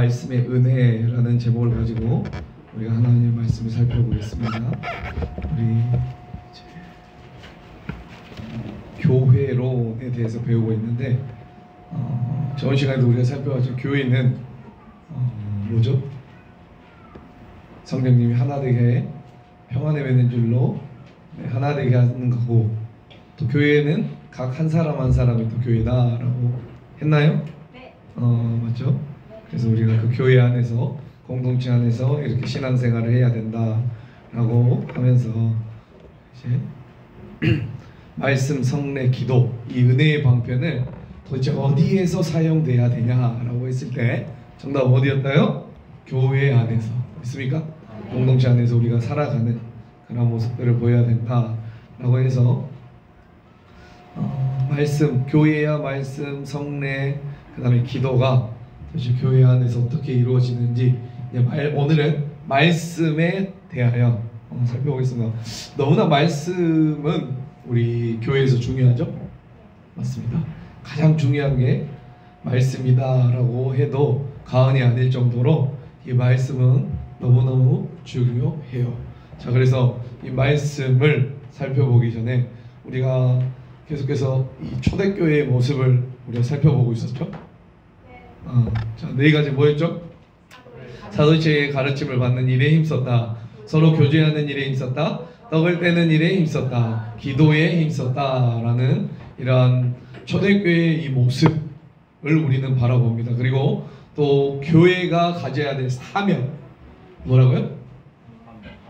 말씀의 은혜라는 제목을 가지고 우리가 하나님의 말씀을 살펴보겠습니다. 우리 이제 교회론에 대해서 배우고 있는데 저번 시간에도 우리가 살펴봤죠. 교회는 뭐죠? 성령님이 하나 되게 평안에 맺는 줄로 하나 되게 하는 거고, 또 교회는 각 한 사람 한 사람이 또 교회다라고 했나요? 네. 맞죠? 그래서 우리가 그 교회 안에서, 공동체 안에서 이렇게 신앙생활을 해야 된다라고 하면서 이제 말씀, 성례, 기도, 이 은혜의 방편을 도대체 어디에서 사용돼야 되냐라고 했을 때 정답 어디였나요? 교회 안에서. 있습니까? 공동체 안에서 우리가 살아가는 그런 모습들을 보여야 된다라고 해서 말씀, 교회야 말씀, 성례, 그 다음에 기도가 도대체 교회 안에서 어떻게 이루어지는지 오늘은 말씀에 대하여 살펴보겠습니다. 너무나 말씀은 우리 교회에서 중요하죠? 맞습니다. 가장 중요한 게 말씀이다 라고 해도 과언이 아닐 정도로 이 말씀은 너무너무 중요해요. 자, 그래서 이 말씀을 살펴보기 전에 우리가 계속해서 이 초대교회의 모습을 우리가 살펴보고 있었죠? 자, 네 가지 뭐였죠? 사도체의 가르침을 받는 일에 힘썼다, 서로 교제하는 일에 힘썼다, 떡을 떼는 일에 힘썼다, 기도에 힘썼다 라는 이러한 초대교회의 이 모습을 우리는 바라봅니다. 그리고 또 교회가 가져야 될 사명, 뭐라고요?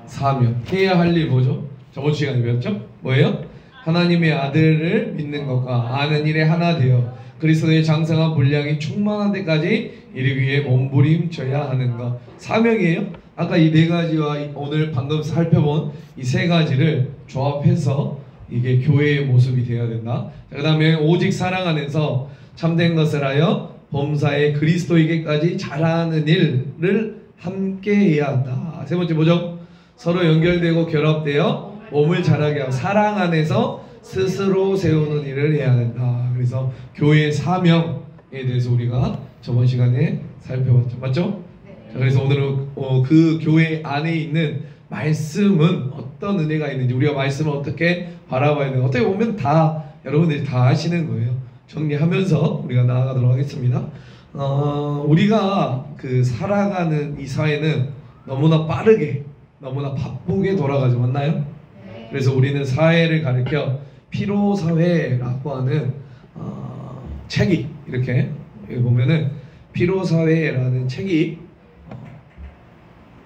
사명, 해야 할 일 뭐죠? 저번 시간에 배웠죠? 뭐예요? 하나님의 아들을 믿는 것과 아는 일에 하나 되어 그리스도의 장성한 분량이 충만한 데까지 이르기 위해 몸부림쳐야 하는 것. 사명이에요. 아까 이 네 가지와 오늘 방금 살펴본 이 세 가지를 조합해서 이게 교회의 모습이 되어야 된다. 그 다음에 오직 사랑 안에서 참된 것을 하여 범사에 그리스도에게까지 자라는 일을 함께 해야 한다. 세 번째 뭐죠? 서로 연결되고 결합되어 몸을 자라게 하고 사랑 안에서 스스로 세우는 일을 해야 된다. 그래서 교회의 사명에 대해서 우리가 저번 시간에 살펴봤죠. 맞죠? 네. 자, 그래서 오늘은 그 교회 안에 있는 말씀은 어떤 은혜가 있는지, 우리가 말씀을 어떻게 바라봐야 되는지, 어떻게 보면 다 여러분들이 다 아시는 거예요. 정리하면서 우리가 나아가도록 하겠습니다. 우리가 그 살아가는 이 사회는 너무나 빠르게, 너무나 바쁘게 돌아가죠. 맞나요? 네. 그래서 우리는 사회를 가리켜 피로사회라고 하는 책이, 이렇게 여기 보면은 피로사회라는 책이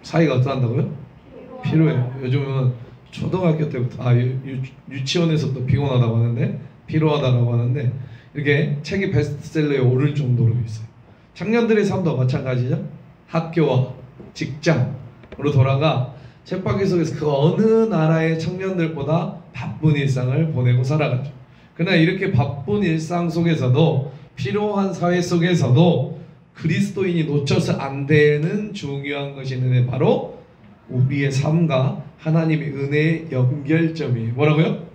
사회가 어떠한다고요? 피로해요. 요즘은 초등학교 때부터 유치원에서부터 피곤하다고 하는데, 피로하다라고 하는데, 이렇게 책이 베스트셀러에 오를 정도로 있어요. 청년들의 삶도 마찬가지죠. 학교와 직장으로 돌아가 책밖에 속에서 그 어느 나라의 청년들보다 바쁜 일상을 보내고 살아가죠. 그러나 이렇게 바쁜 일상 속에서도, 필요한 사회 속에서도 그리스도인이 놓쳐서 안 되는 중요한 것이 있는데 바로 우리의 삶과 하나님의 은혜의 연결점이에요. 뭐라고요?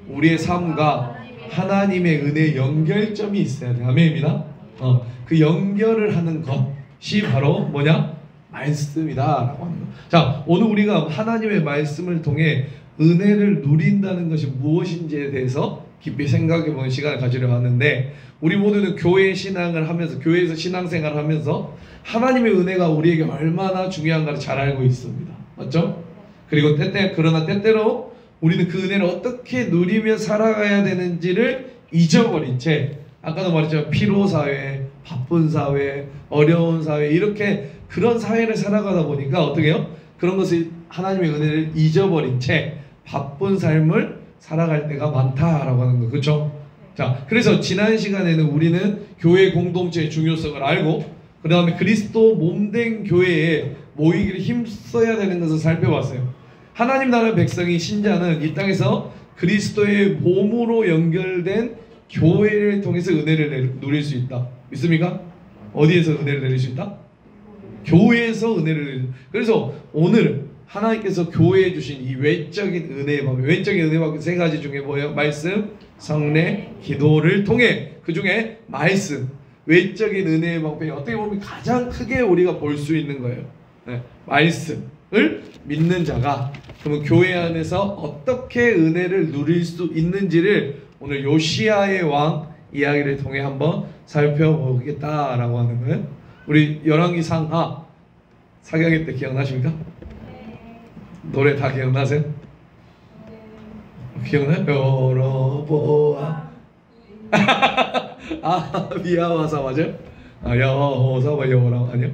우리의 삶과 하나님의 은혜의 연결점이 있어야 돼요. 아멘입니다. 그 연결을 하는 것이 바로 뭐냐? 말씀이다 라고 하는 거. 자, 오늘 우리가 하나님의 말씀을 통해 은혜를 누린다는 것이 무엇인지에 대해서 깊이 생각해 보는 시간을 가지려고 하는데, 우리 모두는 교회 신앙을 하면서, 교회에서 신앙생활을 하면서 하나님의 은혜가 우리에게 얼마나 중요한가를 잘 알고 있습니다. 맞죠? 그리고 그러나 때때로 우리는 그 은혜를 어떻게 누리며 살아가야 되는지를 잊어버린 채, 아까도 말했지만 피로사회, 바쁜 사회, 어려운 사회, 이렇게 그런 사회를 살아가다 보니까 어떻게 해요? 그런 것을, 하나님의 은혜를 잊어버린 채 바쁜 삶을 살아갈 때가 많다라고 하는 거. 그렇죠? 자, 그래서 지난 시간에는 우리는 교회 공동체의 중요성을 알고, 그 다음에 그리스도 몸된 교회에 모이기를 힘써야 되는 것을 살펴봤어요. 하나님 나라 백성이, 신자는 이 땅에서 그리스도의 몸으로 연결된 교회를 통해서 은혜를 누릴 수 있다. 믿습니까? 어디에서 은혜를 내릴 수 있다? 교회에서 은혜를 내릴. 그래서 오늘 하나님께서 교회에 주신 이 외적인 은혜의 방, 외적인 은혜의 방 세 가지 중에 뭐예요? 말씀, 성례, 기도를 통해, 그 중에 말씀, 외적인 은혜의 방편이 어떻게 보면 가장 크게 우리가 볼 수 있는 거예요. 네, 말씀을 믿는 자가 그러면 교회 안에서 어떻게 은혜를 누릴 수 있는지를 오늘 요시야의 왕 이야기를 통해 한번 살펴보겠다라고 하는 거예요. 우리 열왕기 상하 사경회 때 기억나십니까? 노래 다 기억나세요? 기억나요? 여러보아 미야와사 맞아요? 여호사와 여호람 아니요?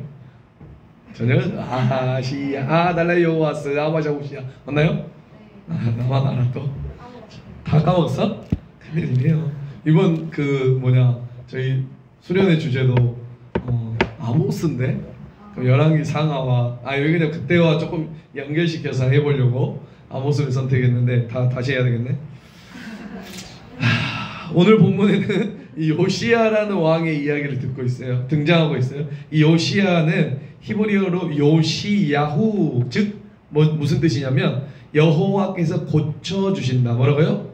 전혀 아시야 달라 여호와스 아마샤우시야 맞나요? 나만 알아 또? 다 까먹었어? 큰일이네요. 이번 저희 수련회 주제도 아모스인데 열왕기 상하와 여기 그냥 그때와 조금 연결시켜서 해보려고 아모스를 선택했는데 다시 해야 되겠네. 오늘 본문에는 이 요시야라는 왕의 이야기를 듣고 있어요. 등장하고 있어요. 이 요시야는 히브리어로 요시야후 즉 무슨 뜻이냐면 여호와께서 고쳐주신다. 뭐라고요?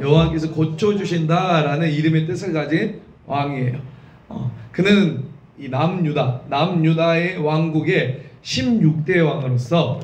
여호와께서 고쳐주신다라는 이름의 뜻을 가진 왕이에요. 그는 이 남유다의 왕국의 16대 왕으로서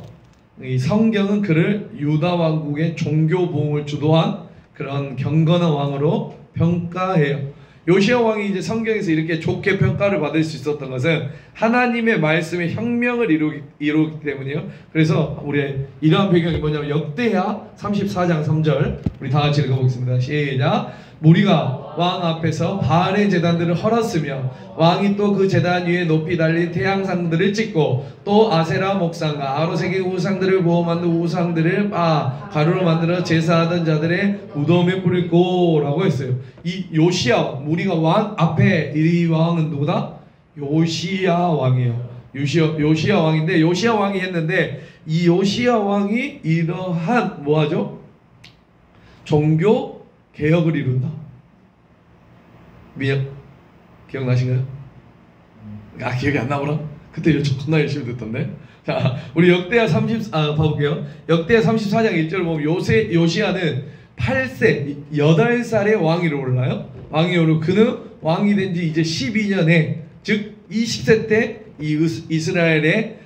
이 성경은 그를 유다 왕국의 종교 보응을 주도한 그런 경건한 왕으로 평가해요. 요시야 왕이 이제 성경에서 이렇게 좋게 평가를 받을 수 있었던 것은 하나님의 말씀에 혁명을 이루기 때문이에요. 그래서 우리 이러한 배경이 뭐냐면 역대하 34장 3절 우리 다 같이 읽어보겠습니다. 시작. 무리가 왕 앞에서 바알의 제단들을 헐었으며 왕이 또 그 제단 위에 높이 달린 태양상들을 찍고 또 아세라 목상과 아로색의 우상들을 모아 만든 우상들을 가루로 만들어 제사하던 자들의 무덤에 뿌리고 라고 했어요. 이 요시야 무리가 왕 앞에 이 왕은 누구다? 요시야 왕이에요. 요시야 왕인데 요시야 왕이 했는데 이 요시야 왕이 이러한 뭐하죠? 종교 개혁을 이룬다. 기억나신가요? 기억이 안 나보라? 그때 겁나 열심히 듣던데. 자, 우리 역대하 봐볼게요. 역대하 34장 1절을 보면 요시야는 8세 8살의 왕위로 올라요. 왕이 오르고 그는 왕이 된 지 이제 12년에 즉 20세 때 이 이스라엘의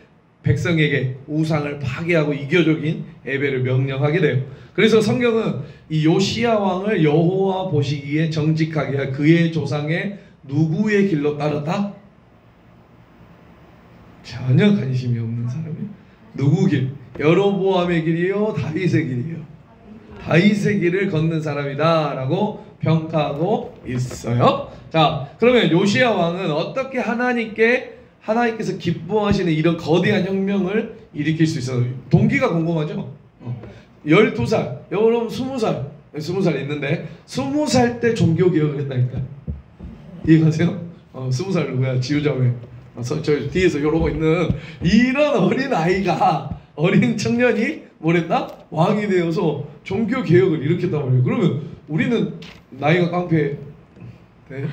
백성에게 우상을 파괴하고 이교적인 예배를 명령하게 돼요. 그래서 성경은 이 요시야 왕을 여호와 보시기에 정직하게 할 그의 조상의 누구의 길로 따랐다? 전혀 관심이 없는 사람이에요. 누구 길? 여로보암의 길이요? 다윗의 길이요? 다윗의 길을 걷는 사람이다 라고 평가하고 있어요. 자, 그러면 요시야 왕은 어떻게 하나님께서 기뻐하시는 이런 거대한 혁명을 일으킬 수 있어요? 동기가 궁금하죠? 12살, 여러분 20살 있는데 20살 때 종교개혁을 했다니까. 이해가세요? 20살 누구야? 지우자매. 저 뒤에서 이러고 있는 이런 어린 청년이 뭐랬다? 왕이 되어서 종교개혁을 일으켰단 말이에요. 그러면 우리는 나이가 깡패, 네?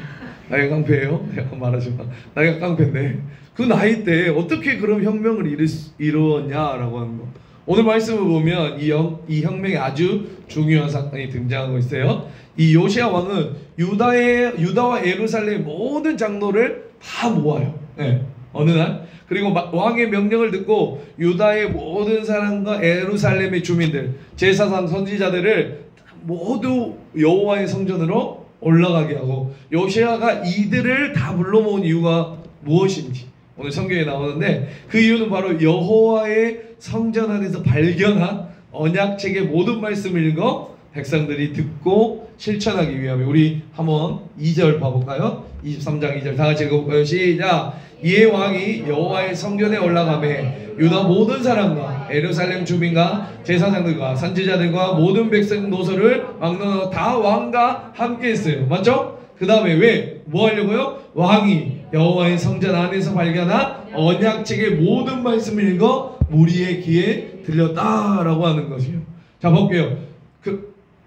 나이가 깡패예요? 내가 말하지 마. 나이가 깡패인데 그 나이 때 어떻게 그런 혁명을 이루었냐라고 하는 거. 오늘 말씀을 보면 이 혁명에 아주 중요한 사건이 등장하고 있어요. 이 요시야 왕은 유다와 예루살렘의 모든 장로를 다 모아요. 네, 어느 날. 그리고 왕의 명령을 듣고 유다의 모든 사람과 예루살렘의 주민들, 제사장 선지자들을 모두 여호와의 성전으로 올라가게 하고 요시야가 이들을 다 불러 모은 이유가 무엇인지 오늘 성경에 나오는데 그 이유는 바로 여호와의 성전 안에서 발견한 언약책의 모든 말씀을 읽어 백성들이 듣고 실천하기 위함에 우리 한번 2절 봐볼까요? 23장 2절 다 같이 읽어볼까요? 시작. 이에 왕이 여호와의 성전에 올라가매 유다 모든 사람과 예루살렘 주민과 제사장들과 선지자들과 모든 백성 노소를 막론하고 다 왕과 함께 했어요. 맞죠? 그 다음에 왜? 뭐 하려고요? 왕이 여호와의 성전 안에서 발견한 언약책의 모든 말씀을 읽어 무리의 귀에 들렸다라고 하는 것이요. 자 볼게요.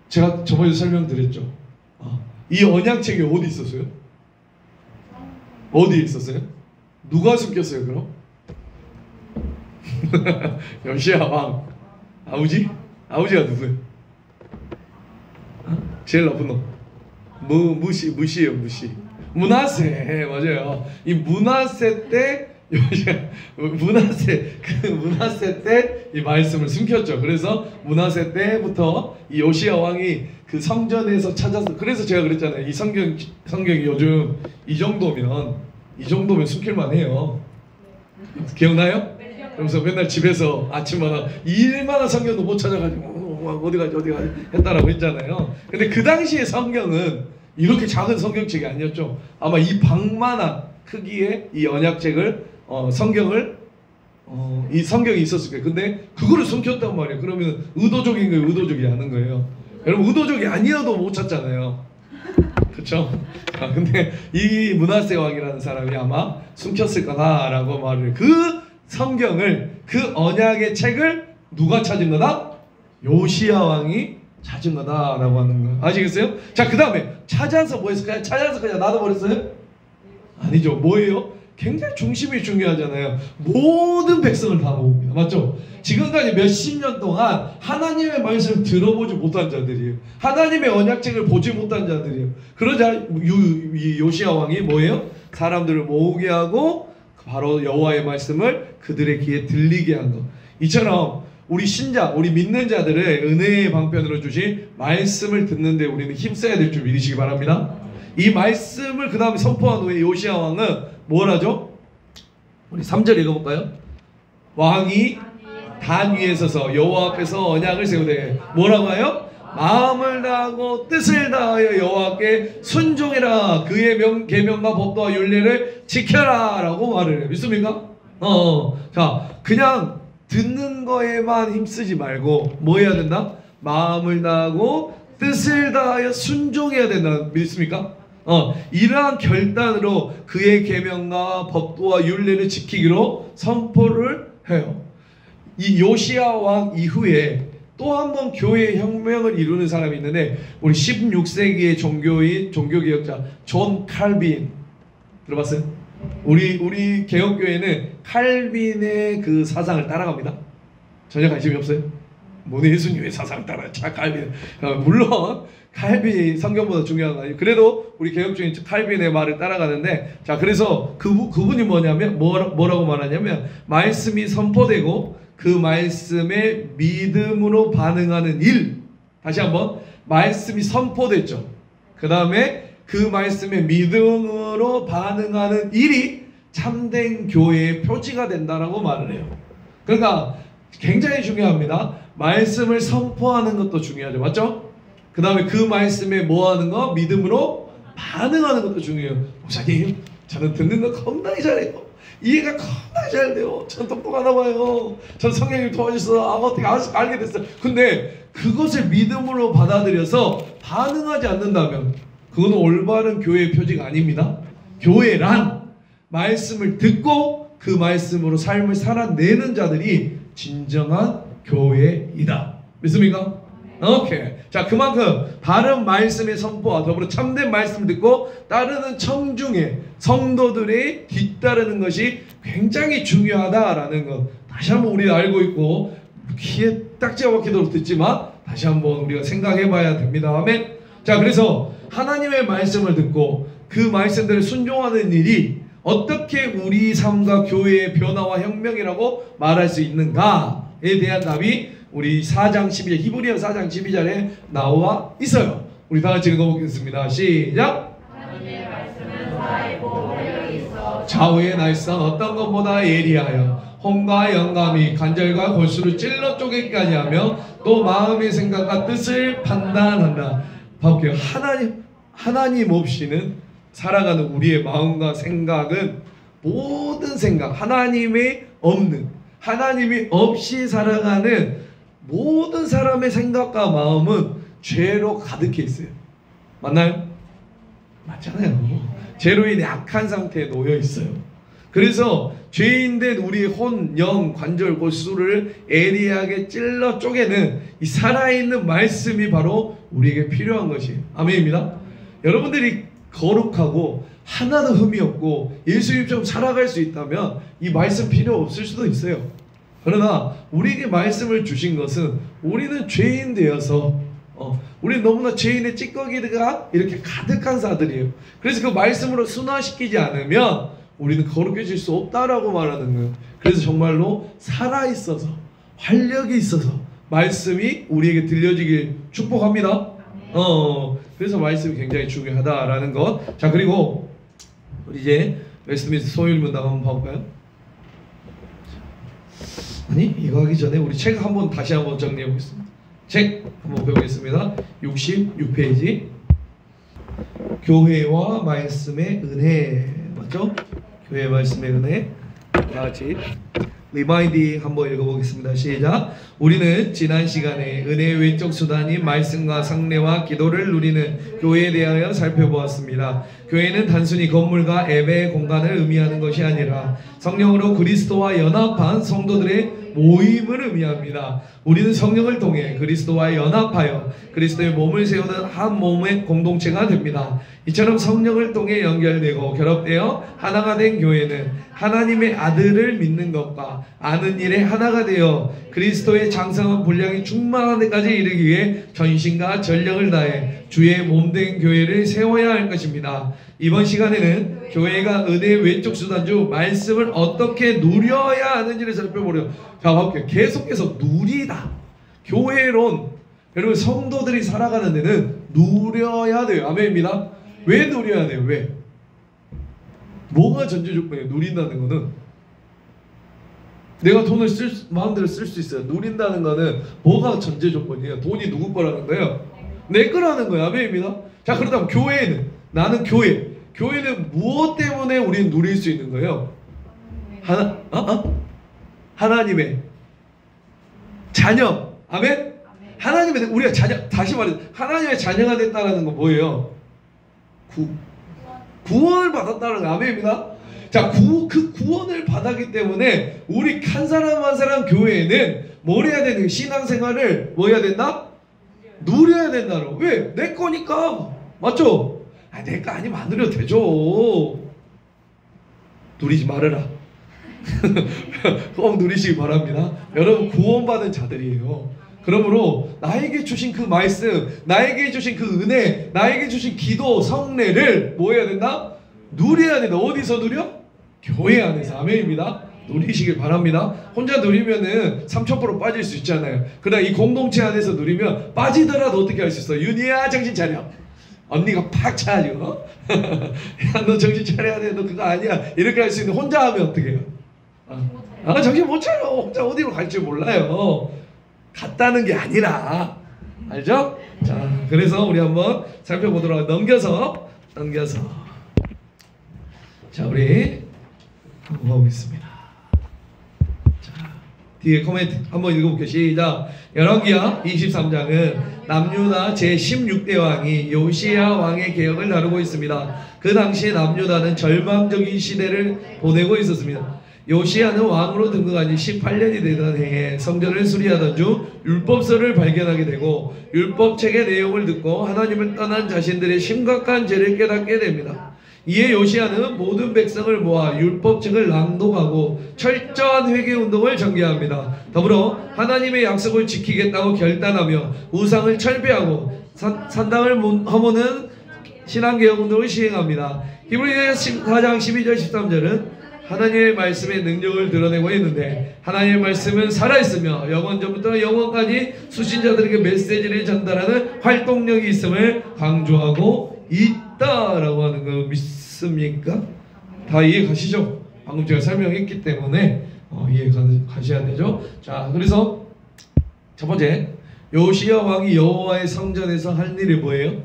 제가 저번에 설명드렸죠. 이 언약책이 어디 있었어요? 어디에 있었어요? 누가 숨겼어요 그럼? 요시야 왕 아버지가 누구예요? 제일 나쁜 놈 무시예요. 무시 므낫세 맞아요. 이 므낫세 때 므낫세 때 이 말씀을 숨겼죠. 그래서 므낫세 때부터 이 요시야 왕이 그 성전에서 찾아서, 그래서 제가 그랬잖아요. 이 성경이 요즘 이 정도면 숨길만 해요. 기억나요? 그러면서 맨날 집에서 아침마다 일마다 성경도 못 찾아가지고 어디 가지 했다라고 했잖아요. 근데 그 당시의 성경은 이렇게 작은 성경책이 아니었죠. 아마 이 방만한 크기의 이 언약책을 이 성경이 있었을 거예요. 근데 그거를 숨겼단 말이에요. 그러면 의도적인 거예요, 의도적이 않은 거예요. 여러분 의도적이 아니어도 못 찾잖아요. 그렇죠? 근데 이 므낫세 왕이라는 사람이 아마 숨겼을 거다라고 말을 해요. 그 성경을, 그 언약의 책을 누가 찾은 거다? 요시야 왕이 찾은 거다라고 하는 거예요. 아시겠어요? 자, 그 다음에 찾아서 뭐 했을까요? 찾아서 그냥 놔둬버렸어요? 아니죠. 뭐예요? 굉장히 중심이 중요하잖아요. 모든 백성을 다 모읍니다. 맞죠? 지금까지 몇십 년 동안 하나님의 말씀을 들어보지 못한 자들이에요. 하나님의 언약책을 보지 못한 자들이에요. 그러자 요시야 왕이 뭐예요? 사람들을 모으게 하고 바로 여호와의 말씀을 그들의 귀에 들리게 한 것. 이처럼 우리 신자, 우리 믿는 자들의 은혜의 방편으로 주신 말씀을 듣는데 우리는 힘써야 될 줄 믿으시기 바랍니다. 이 말씀을 그 다음에 선포한 후에 요시야 왕은 뭘 하죠? 우리 3절 읽어볼까요? 왕이 단 위에 서서 여호와 앞에서 언약을 세우되 뭐라고 해요? 마음을 다하고 뜻을 다하여 여호와께 순종해라. 그의 계명과 법도와 율례를 지켜라 라고 말을 해요. 믿습니까? 자, 그냥 듣는 거에만 힘쓰지 말고 뭐 해야 된다? 마음을 다하고 뜻을 다하여 순종해야 된다. 믿습니까? 이러한 결단으로 그의 계명과 법도와 율례를 지키기로 선포를 해요. 이 요시야 왕 이후에 또 한 번 교회 혁명을 이루는 사람이 있는데 우리 16세기의 종교개혁자 존 칼빈 들어봤어요? 우리 개혁교회는 칼빈의 그 사상을 따라갑니다. 전혀 관심이 없어요? 모든 예수님의 사상을 따라 칼빈. 물론 칼빈이 성경보다 중요한 거 아니에요. 그래도 우리 개혁주의 칼빈의 말을 따라가는데, 자, 그래서 그분이 뭐냐면 뭐라고 말하냐면 말씀이 선포되고 그 말씀에 믿음으로 반응하는 일. 다시 한번, 말씀이 선포됐죠. 그 다음에 그 말씀에 믿음으로 반응하는 일이 참된 교회의 표지가 된다라고 말을 해요. 그러니까 굉장히 중요합니다. 말씀을 선포하는 것도 중요하죠. 맞죠? 그 다음에 그 말씀에 뭐 하는 거? 믿음으로 반응하는 것도 중요해요. 목사님, 저는 듣는 거 겁나게 잘해요. 이해가 겁나게 잘 돼요. 전 똑똑하나 봐요. 전 성령님 도와주셔서 어떻게 알게 됐어요. 근데 그것을 믿음으로 받아들여서 반응하지 않는다면 그건 올바른 교회의 표지가 아닙니다. 교회란 말씀을 듣고 그 말씀으로 삶을 살아내는 자들이 진정한 교회이다. 믿습니까? 오케이. 자, 그만큼 바른 말씀의 선포와 더불어 참된 말씀을 듣고 따르는 청중의 성도들이 뒤따르는 것이 굉장히 중요하다라는 것 다시 한번 우리가 알고 있고 귀에 딱지가 박히도록 듣지만 다시 한번 우리가 생각해 봐야 됩니다. 아멘. 자, 그래서 하나님의 말씀을 듣고 그 말씀들을 순종하는 일이 어떻게 우리 삶과 교회의 변화와 혁명이라고 말할 수 있는가에 대한 답이 우리 4장 12절 히브리서 4장 12절에 나와 있어요. 우리 다 같이 읽어보겠습니다. 시작. 하나님의 말씀은 살아있고 활력이 있어 좌우의 날선 어떤 것보다 예리하여 혼과 영감이 관절과 골수를 찔러 쪼개기까지 하며 또 마음의 생각과 뜻을 판단한다. 볼게요. 하나님 없이는 살아가는 우리의 마음과 생각은 모든 생각, 하나님이 없이 살아가는 모든 사람의 생각과 마음은 죄로 가득해 있어요. 맞나요? 맞잖아요. 죄로 인해 악한 상태에 놓여 있어요. 그래서 죄인된 우리의 혼, 영, 관절, 골수를 예리하게 찔러 쪼개는 이 살아있는 말씀이 바로 우리에게 필요한 것이에요. 아멘입니다. 여러분들이 거룩하고 하나도 흠이 없고 예수님처럼 살아갈 수 있다면 이 말씀 필요 없을 수도 있어요. 그러나 우리에게 말씀을 주신 것은 우리는 죄인 되어서 우리는 너무나 죄인의 찌꺼기가 이렇게 가득한 사들이에요. 그래서 그 말씀으로 순화시키지 않으면 우리는 거룩해질 수 없다라고 말하는 거예요. 그래서 정말로 살아있어서 활력이 있어서 말씀이 우리에게 들려지길 축복합니다. 그래서 말씀이 굉장히 중요하다라는 것. 자, 그리고 우리 이제 웨스트민스터 소율 문답 한번 봐볼까요? 아니, 이거 하기 전에 우리 책 한번 다시 한번 정리해 보겠습니다. 책 한번 배우겠습니다. 66페이지. 교회와 말씀의 은혜. 맞죠? 교회 말씀의 은혜. 다 같이 리마인딩 한번 읽어보겠습니다. 시작. 우리는 지난 시간에 은혜의 외적 수단인 말씀과 상례와 기도를 누리는 교회에 대하여 살펴보았습니다. 교회는 단순히 건물과 예배의 공간을 의미하는 것이 아니라 성령으로 그리스도와 연합한 성도들의 모임을 의미합니다. 우리는 성령을 통해 그리스도와 연합하여 그리스도의 몸을 세우는 한 몸의 공동체가 됩니다. 이처럼 성령을 통해 연결되고 결합되어 하나가 된 교회는 하나님의 아들을 믿는 것과 아는 일에 하나가 되어 그리스도의 장성한 분량이 충만한 데까지 이르기 위해 전신과 전력을 다해 주의 몸된 교회를 세워야 할 것입니다. 이번 시간에는 교회가 은혜의 외적 수단 중 말씀을 어떻게 누려야 하는지를 살펴보려. 자, 볼게요. 계속해서 누리다. 교회론. 여러분, 성도들이 살아가는 데는 누려야 돼요. 아멘입니다. 왜 누려야 돼요? 왜? 뭐가 전제 조건이에요? 누린다는 거는 내가 돈을 마음대로 쓸 수 있어요. 누린다는 거는 뭐가 전제 조건이에요? 돈이 누구 거라는 거예요? 내 거라는 거예요. 아멘입니다. 자, 그렇다면 교회는, 나는 교회는 무엇 때문에 우리는 누릴 수 있는 거예요? 하나님의 자녀. 아멘? 하나님의, 우리가 자녀, 다시 말해서 하나님의 자녀가 됐다는 건 뭐예요? 구원을 받았다는 거. 아멘입니다. 자, 그 구원을 받았기 때문에 우리 한 사람 한 사람 교회에는 뭘 해야 되는 거예요? 신앙생활을 뭐 해야 된다? 누려야 된다는. 왜? 내 거니까. 맞죠? 내 거 아니면 안 누려도 되죠. 누리지 말아라. 꼭 누리시기 바랍니다. 여러분, 구원받은 자들이에요. 그러므로 나에게 주신 그 말씀, 나에게 주신 그 은혜, 나에게 주신 기도, 성례를 뭐 해야 된다? 누려야 된다. 어디서 누려? 교회 안에서. 아멘입니다. 누리시길 바랍니다. 혼자 누리면은 3000% 빠질 수 있잖아요. 그러나 이 공동체 안에서 누리면 빠지더라도 어떻게 할 수 있어? 윤희야, 정신 차려. 언니가 팍 차려. 야, 너 정신 차려야 돼. 너 그거 아니야. 이렇게 할 수 있는데 혼자 하면 어떻게 해요? 정신 못 차려. 혼자 어디로 갈 줄 몰라요. 갔다는 게 아니라. 알죠? 자, 그래서 우리 한번 살펴보도록 넘겨서. 자, 우리 한번 보겠습니다. 자, 뒤에 코멘트 한번 읽어볼게요. 시작. 열왕기하 23장은 남유다 제16대 왕이 요시야 왕의 개혁을 다루고 있습니다. 그 당시 남유다는 절망적인 시대를 보내고 있었습니다. 요시야는 왕으로 등극한 지 18년이 되던 해에 성전을 수리하던 중 율법서를 발견하게 되고 율법책의 내용을 듣고 하나님을 떠난 자신들의 심각한 죄를 깨닫게 됩니다. 이에 요시야는 모든 백성을 모아 율법책을 낭독하고 철저한 회개운동을 전개합니다. 더불어 하나님의 약속을 지키겠다고 결단하며 우상을 철폐하고 산당을 허무는 신앙개혁운동을 시행합니다. 히브리서 4장 12절 13절은 하나님의 말씀의 능력을 드러내고 있는데 하나님의 말씀은 살아있으며 영원전부터 영원까지 수신자들에게 메시지를 전달하는 활동력이 있음을 강조하고 있다라고 하는 거 믿습니까? 다 이해 가시죠? 방금 제가 설명했기 때문에 이해 가셔야 되죠? 자, 그래서 첫 번째, 요시야 왕이 여호와의 성전에서 할 일이 뭐예요?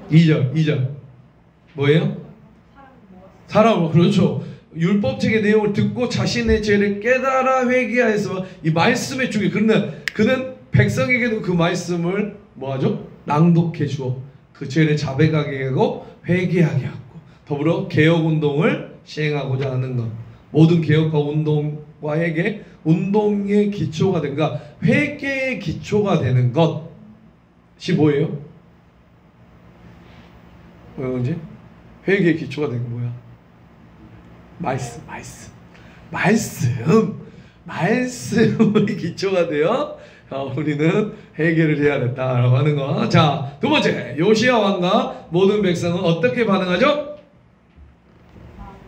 2절 뭐예요? 사람, 그렇죠. 율법책의 내용을 듣고 자신의 죄를 깨달아 회개하여서 이 말씀의 중에 그는 백성에게도 그 말씀을 뭐하죠? 낭독해 주어 그 죄를 자백하게 하고 회개하게 하고 더불어 개혁운동을 시행하고자 하는 것. 모든 개혁과 운동과 회개, 운동의 기초가 된 것, 회개의 기초가 되는 것이 뭐예요? 뭐지? 회개의 기초가 된 게 뭐야? 말씀. 말씀이 기초가 되어 우리는 해결을 해야 됐다라고 하는 거. 자, 두 번째, 요시야 왕과 모든 백성은 어떻게 반응하죠?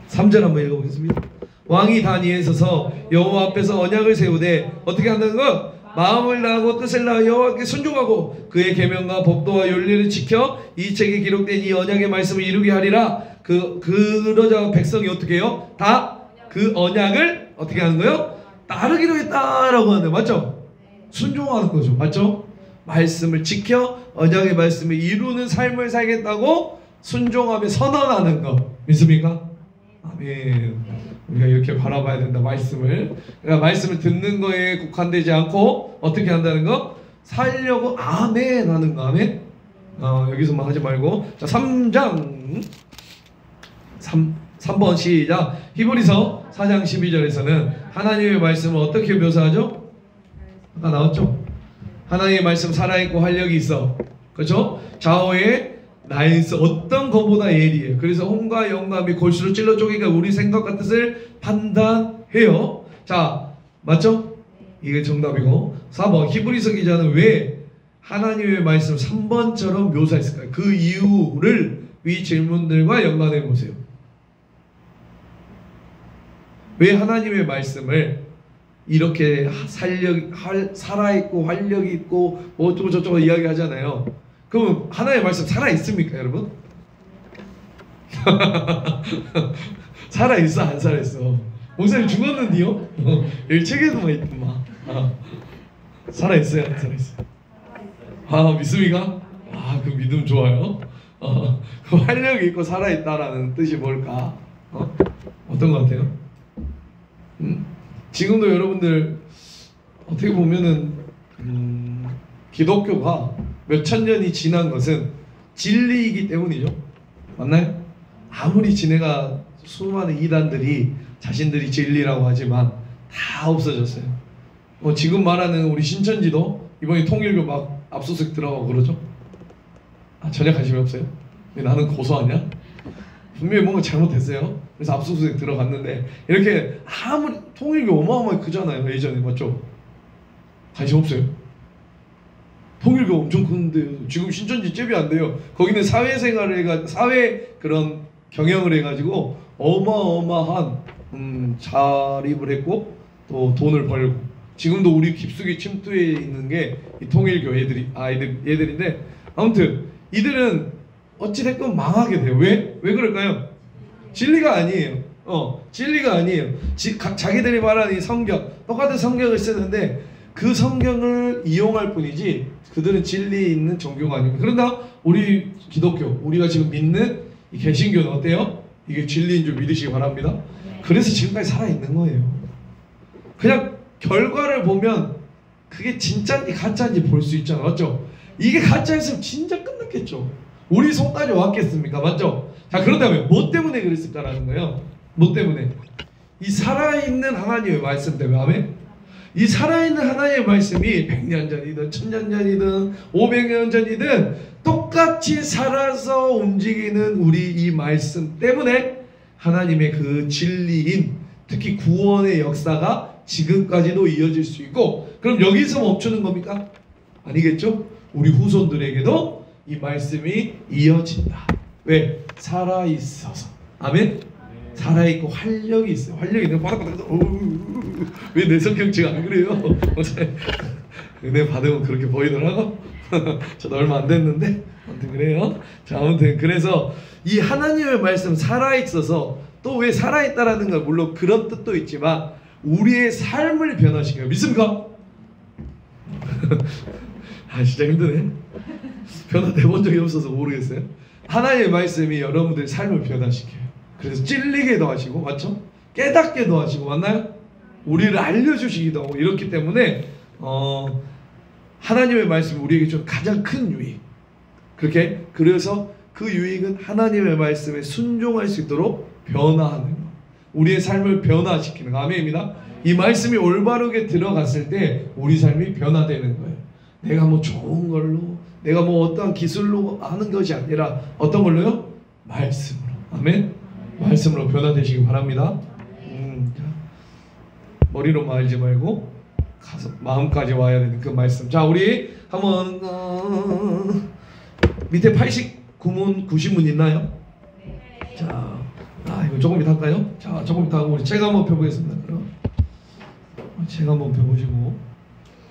3절 한번 읽어보겠습니다. 왕이 단위에 서서 여호와 앞에서 언약을 세우되 어떻게 한다는 것? 마음을 다하고 뜻을 다하여 여호와께 순종하고 그의 계명과 법도와 윤리를 지켜 이 책에 기록된 이 언약의 말씀을 이루게 하리라. 그러자 백성이 어떻게 해요? 다 그 언약을 어떻게 하는 거예요? 따르기로 했다라고 하는데 맞죠? 순종하는 거죠. 맞죠? 말씀을 지켜 언약의 말씀을 이루는 삶을 살겠다고 순종하며 선언하는 거 믿습니까? 아멘. 우리가 이렇게 바라봐야 된다. 말씀을. 그러니까 말씀을 듣는 거에 국한되지 않고 어떻게 한다는 거? 살려고 아멘 하는 거. 아멘. 여기서만 하지 말고. 자, 3장 3번 시작. 히브리서 4장 12절에서는 하나님의 말씀을 어떻게 묘사하죠? 아까 나왔죠? 하나님의 말씀 살아있고 활력이 있어. 그렇죠? 좌우에 나에서 어떤 것보다 예리해요. 그래서 혼과 영감이 골수로 찔러 쪼개가 우리 생각과 뜻을 판단해요. 자, 맞죠? 이게 정답이고. 4번 히브리서 기자는 왜 하나님의 말씀을 3번처럼 묘사했을까요? 그 이유를 위 질문들과 연관해 보세요. 왜 하나님의 말씀을 이렇게 살아있고 활력이 있고 뭐 어쩌고 저쩌고 이야기 하잖아요. 그럼 하나님의 말씀 살아있습니까 여러분? 살아있어 안 살아있어? 목사님 죽었는데요? 여기 책에도만 있더만. 살아있어요 안 살아있어요? 믿습니까? 그 믿음 좋아요. 그 활력이 있고 살아있다라는 뜻이 뭘까? 어떤 것 같아요? 지금도 여러분들 어떻게 보면은 기독교가 몇천 년이 지난 것은 진리이기 때문이죠. 맞나요? 아무리 지네가 수많은 이단들이 자신들이 진리라고 하지만 다 없어졌어요. 지금 말하는 우리 신천지도 이번에 통일교 막 압수수색 들어가고 그러죠. 전혀 관심이 없어요. 왜 나는 고소하냐? 분명히 뭔가 잘못됐어요. 그래서 압수수색 들어갔는데 이렇게 아무리 통일교 어마어마하게 크잖아요. 예전에 맞죠? 관심 없어요. 통일교 엄청 큰데 지금 신천지 잽이 안 돼요. 거기는 사회생활을 해가 사회 그런 경영을 해가지고 어마어마한 자립을 했고 또 돈을 벌고 지금도 우리 깊숙이 침투해 있는 게 이 통일교 얘들인데 아무튼 이들은 어찌됐건 망하게 돼요. 왜 그럴까요? 진리가 아니에요. 진리가 아니에요. 자기들이 말하는 이 성경 똑같은 성경을 쓰는데 그 성경을 이용할 뿐이지 그들은 진리 있는 종교가 아닙니다. 그러나 우리 기독교 우리가 지금 믿는 이 개신교는 어때요? 이게 진리인 줄 믿으시기 바랍니다. 그래서 지금까지 살아있는 거예요. 그냥 결과를 보면 그게 진짜인지 가짜인지 볼 수 있잖아요. 맞죠? 이게 가짜였으면 진짜 끝났겠죠. 우리 손까지 왔겠습니까? 맞죠? 자, 그렇다면 뭐 때문에 그랬을까라는 거예요. 뭐 때문에? 이 살아있는 하나님의 말씀 때문에. 아멘? 이 살아있는 하나님의 말씀이 100년 전이든 1000년 전이든 500년 전이든 똑같이 살아서 움직이는 우리 이 말씀 때문에 하나님의 그 진리인 특히 구원의 역사가 지금까지도 이어질 수 있고, 그럼 여기서 멈추는 겁니까? 아니겠죠? 우리 후손들에게도 이 말씀이 이어진다. 왜? 살아있어서. 아멘? 살아있고 활력이 있어요. 활력이 있는 왜 내 성경책 안 그래요? 은혜 받으면 그렇게 보이더라고. 저도 얼마 안 됐는데 아무튼 그래요. 자, 아무튼 그래서 이 하나님의 말씀 살아있어서 또 왜 살아있다라는 건 물론 그런 뜻도 있지만 우리의 삶을 변화시켜요. 믿습니까? 진짜 힘드네. 변화돼 본 적이 없어서 모르겠어요. 하나님의 말씀이 여러분들의 삶을 변화시켜요. 그래서 찔리게도 하시고, 맞죠? 깨닫게도 하시고, 맞나요? 우리를 알려주시기도 하고 이렇기 때문에 하나님의 말씀이 우리에게 좀 가장 큰 유익. 그래서 그 유익은 하나님의 말씀에 순종할 수 있도록 변화하는 것. 우리의 삶을 변화시키는 거. 아멘입니다. 이 말씀이 올바르게 들어갔을 때 우리 삶이 변화되는 거예요. 내가 뭐 좋은 걸로, 내가 뭐 어떠한 기술로 하는 것이 아니라 어떤 걸로요? 말씀으로. 아멘. 말씀으로 변화되시기 바랍니다. 머리로만 알지 말고 마음까지 와야 되는 그 말씀. 자, 우리 한번 밑에 89문 90문 있나요? 자, 이거 조금 이따 할까요? 자, 조금 이따 하고 우리 책 한번 펴보겠습니다. 그럼 책 한번 펴보시고,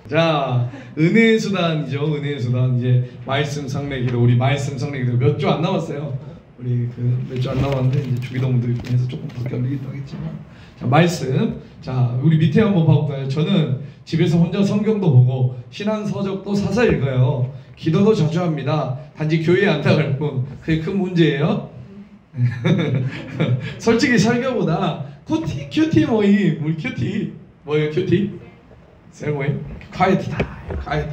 자, 은혜의 수단이죠. 은혜의 수단. 이제 말씀 성례기도, 우리 말씀 성례기도 몇 주 안 남았어요. 우리 그 몇 주 안 남았는데 이제 주기도문도 있고 해서 조금 더 걸리기도 하겠지만, 자, 말씀. 자, 우리 밑에 한번 봐볼까요? 저는 집에서 혼자 성경도 보고 신앙 서적도 사서 읽어요. 기도도 자주 합니다. 단지 교회에 안 나갈 뿐. 그게 큰 문제예요. 솔직히 설교보다 큐티 모임, 우리 큐티 뭐예요? 큐티? 셀모임? 콰이트 타임.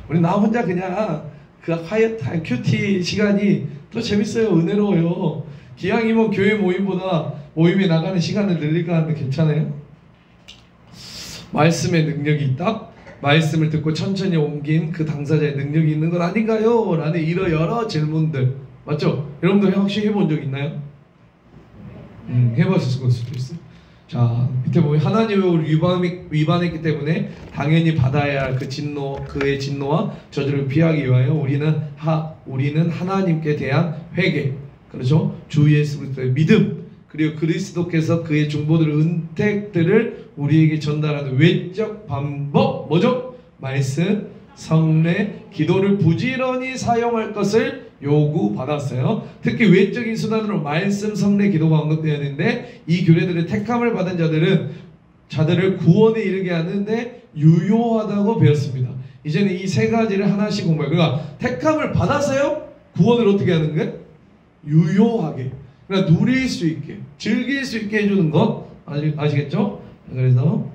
우리 나 혼자 그냥 그 콰이트 타임 큐티 시간이 또 재밌어요. 은혜로워요. 기왕이면 교회 모임보다 모임에 나가는 시간을 늘릴까 하는데 괜찮아요? 말씀의 능력이 있다? 말씀을 듣고 천천히 옮긴 그 당사자의 능력이 있는 건 아닌가요? 라는 이런 여러 질문들, 맞죠? 여러분들 혹시 해본 적 있나요? 해봤을 수도 있어요. 자, 밑에 보면 하나님의 우리 위반했기 때문에 당연히 받아야 할 그 진노, 그의 진노와 저주를 피하기 위하여 우리는 하나님께 대한 회개, 그렇죠? 주 예수 그리스도의 믿음, 그리고 그리스도께서 그의 중보들 은택들을 우리에게 전달하는 외적 방법, 뭐죠? 말씀, 성례, 기도를 부지런히 사용할 것을 요구받았어요. 특히 외적인 수단으로 말씀, 성례, 기도가 언급되어 있는데, 이 교례들의 택함을 받은 자들을 구원에 이르게 하는데 유효하다고 배웠습니다. 이제는 이 세 가지를 하나씩 공부해요. 그러니까 택함을 받아서요, 구원을 어떻게 하는 거예요? 유효하게, 그러니까 누릴 수 있게, 즐길 수 있게 해주는 것. 아시겠죠? 그래서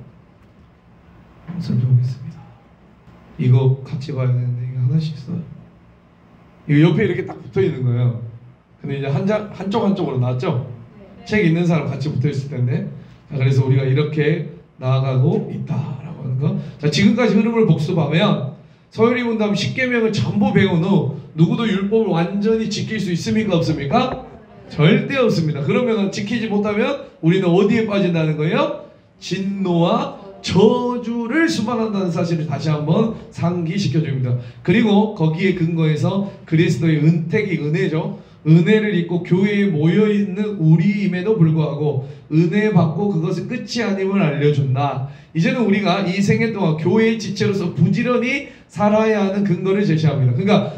살펴보겠습니다. 이거 같이 봐야 되는데 이거 하나씩 써요. 이거 옆에 이렇게 딱 붙어 있는 거예요. 근데 이제 한쪽으로 나왔죠? 네. 책 있는 사람 같이 붙어 있을 텐데. 자, 그래서 우리가 이렇게 나아가고 있다라고 하는 거. 자, 지금까지 흐름을 복습하면 서울이 문답 10계명을 전부 배운 후 누구도 율법을 완전히 지킬 수 있습니까? 없습니까? 절대 없습니다. 그러면 지키지 못하면 우리는 어디에 빠진다는 거예요? 진노와 저주를 수반한다는 사실을 다시 한번 상기시켜 줍니다. 그리고 거기에 근거해서 그리스도의 은택이 은혜죠. 은혜를 입고 교회에 모여있는 우리임에도 불구하고 은혜 받고 그것은 끝이 아님을 알려준다. 이제는 우리가 이 생애 동안 교회의 지체로서 부지런히 살아야 하는 근거를 제시합니다. 그러니까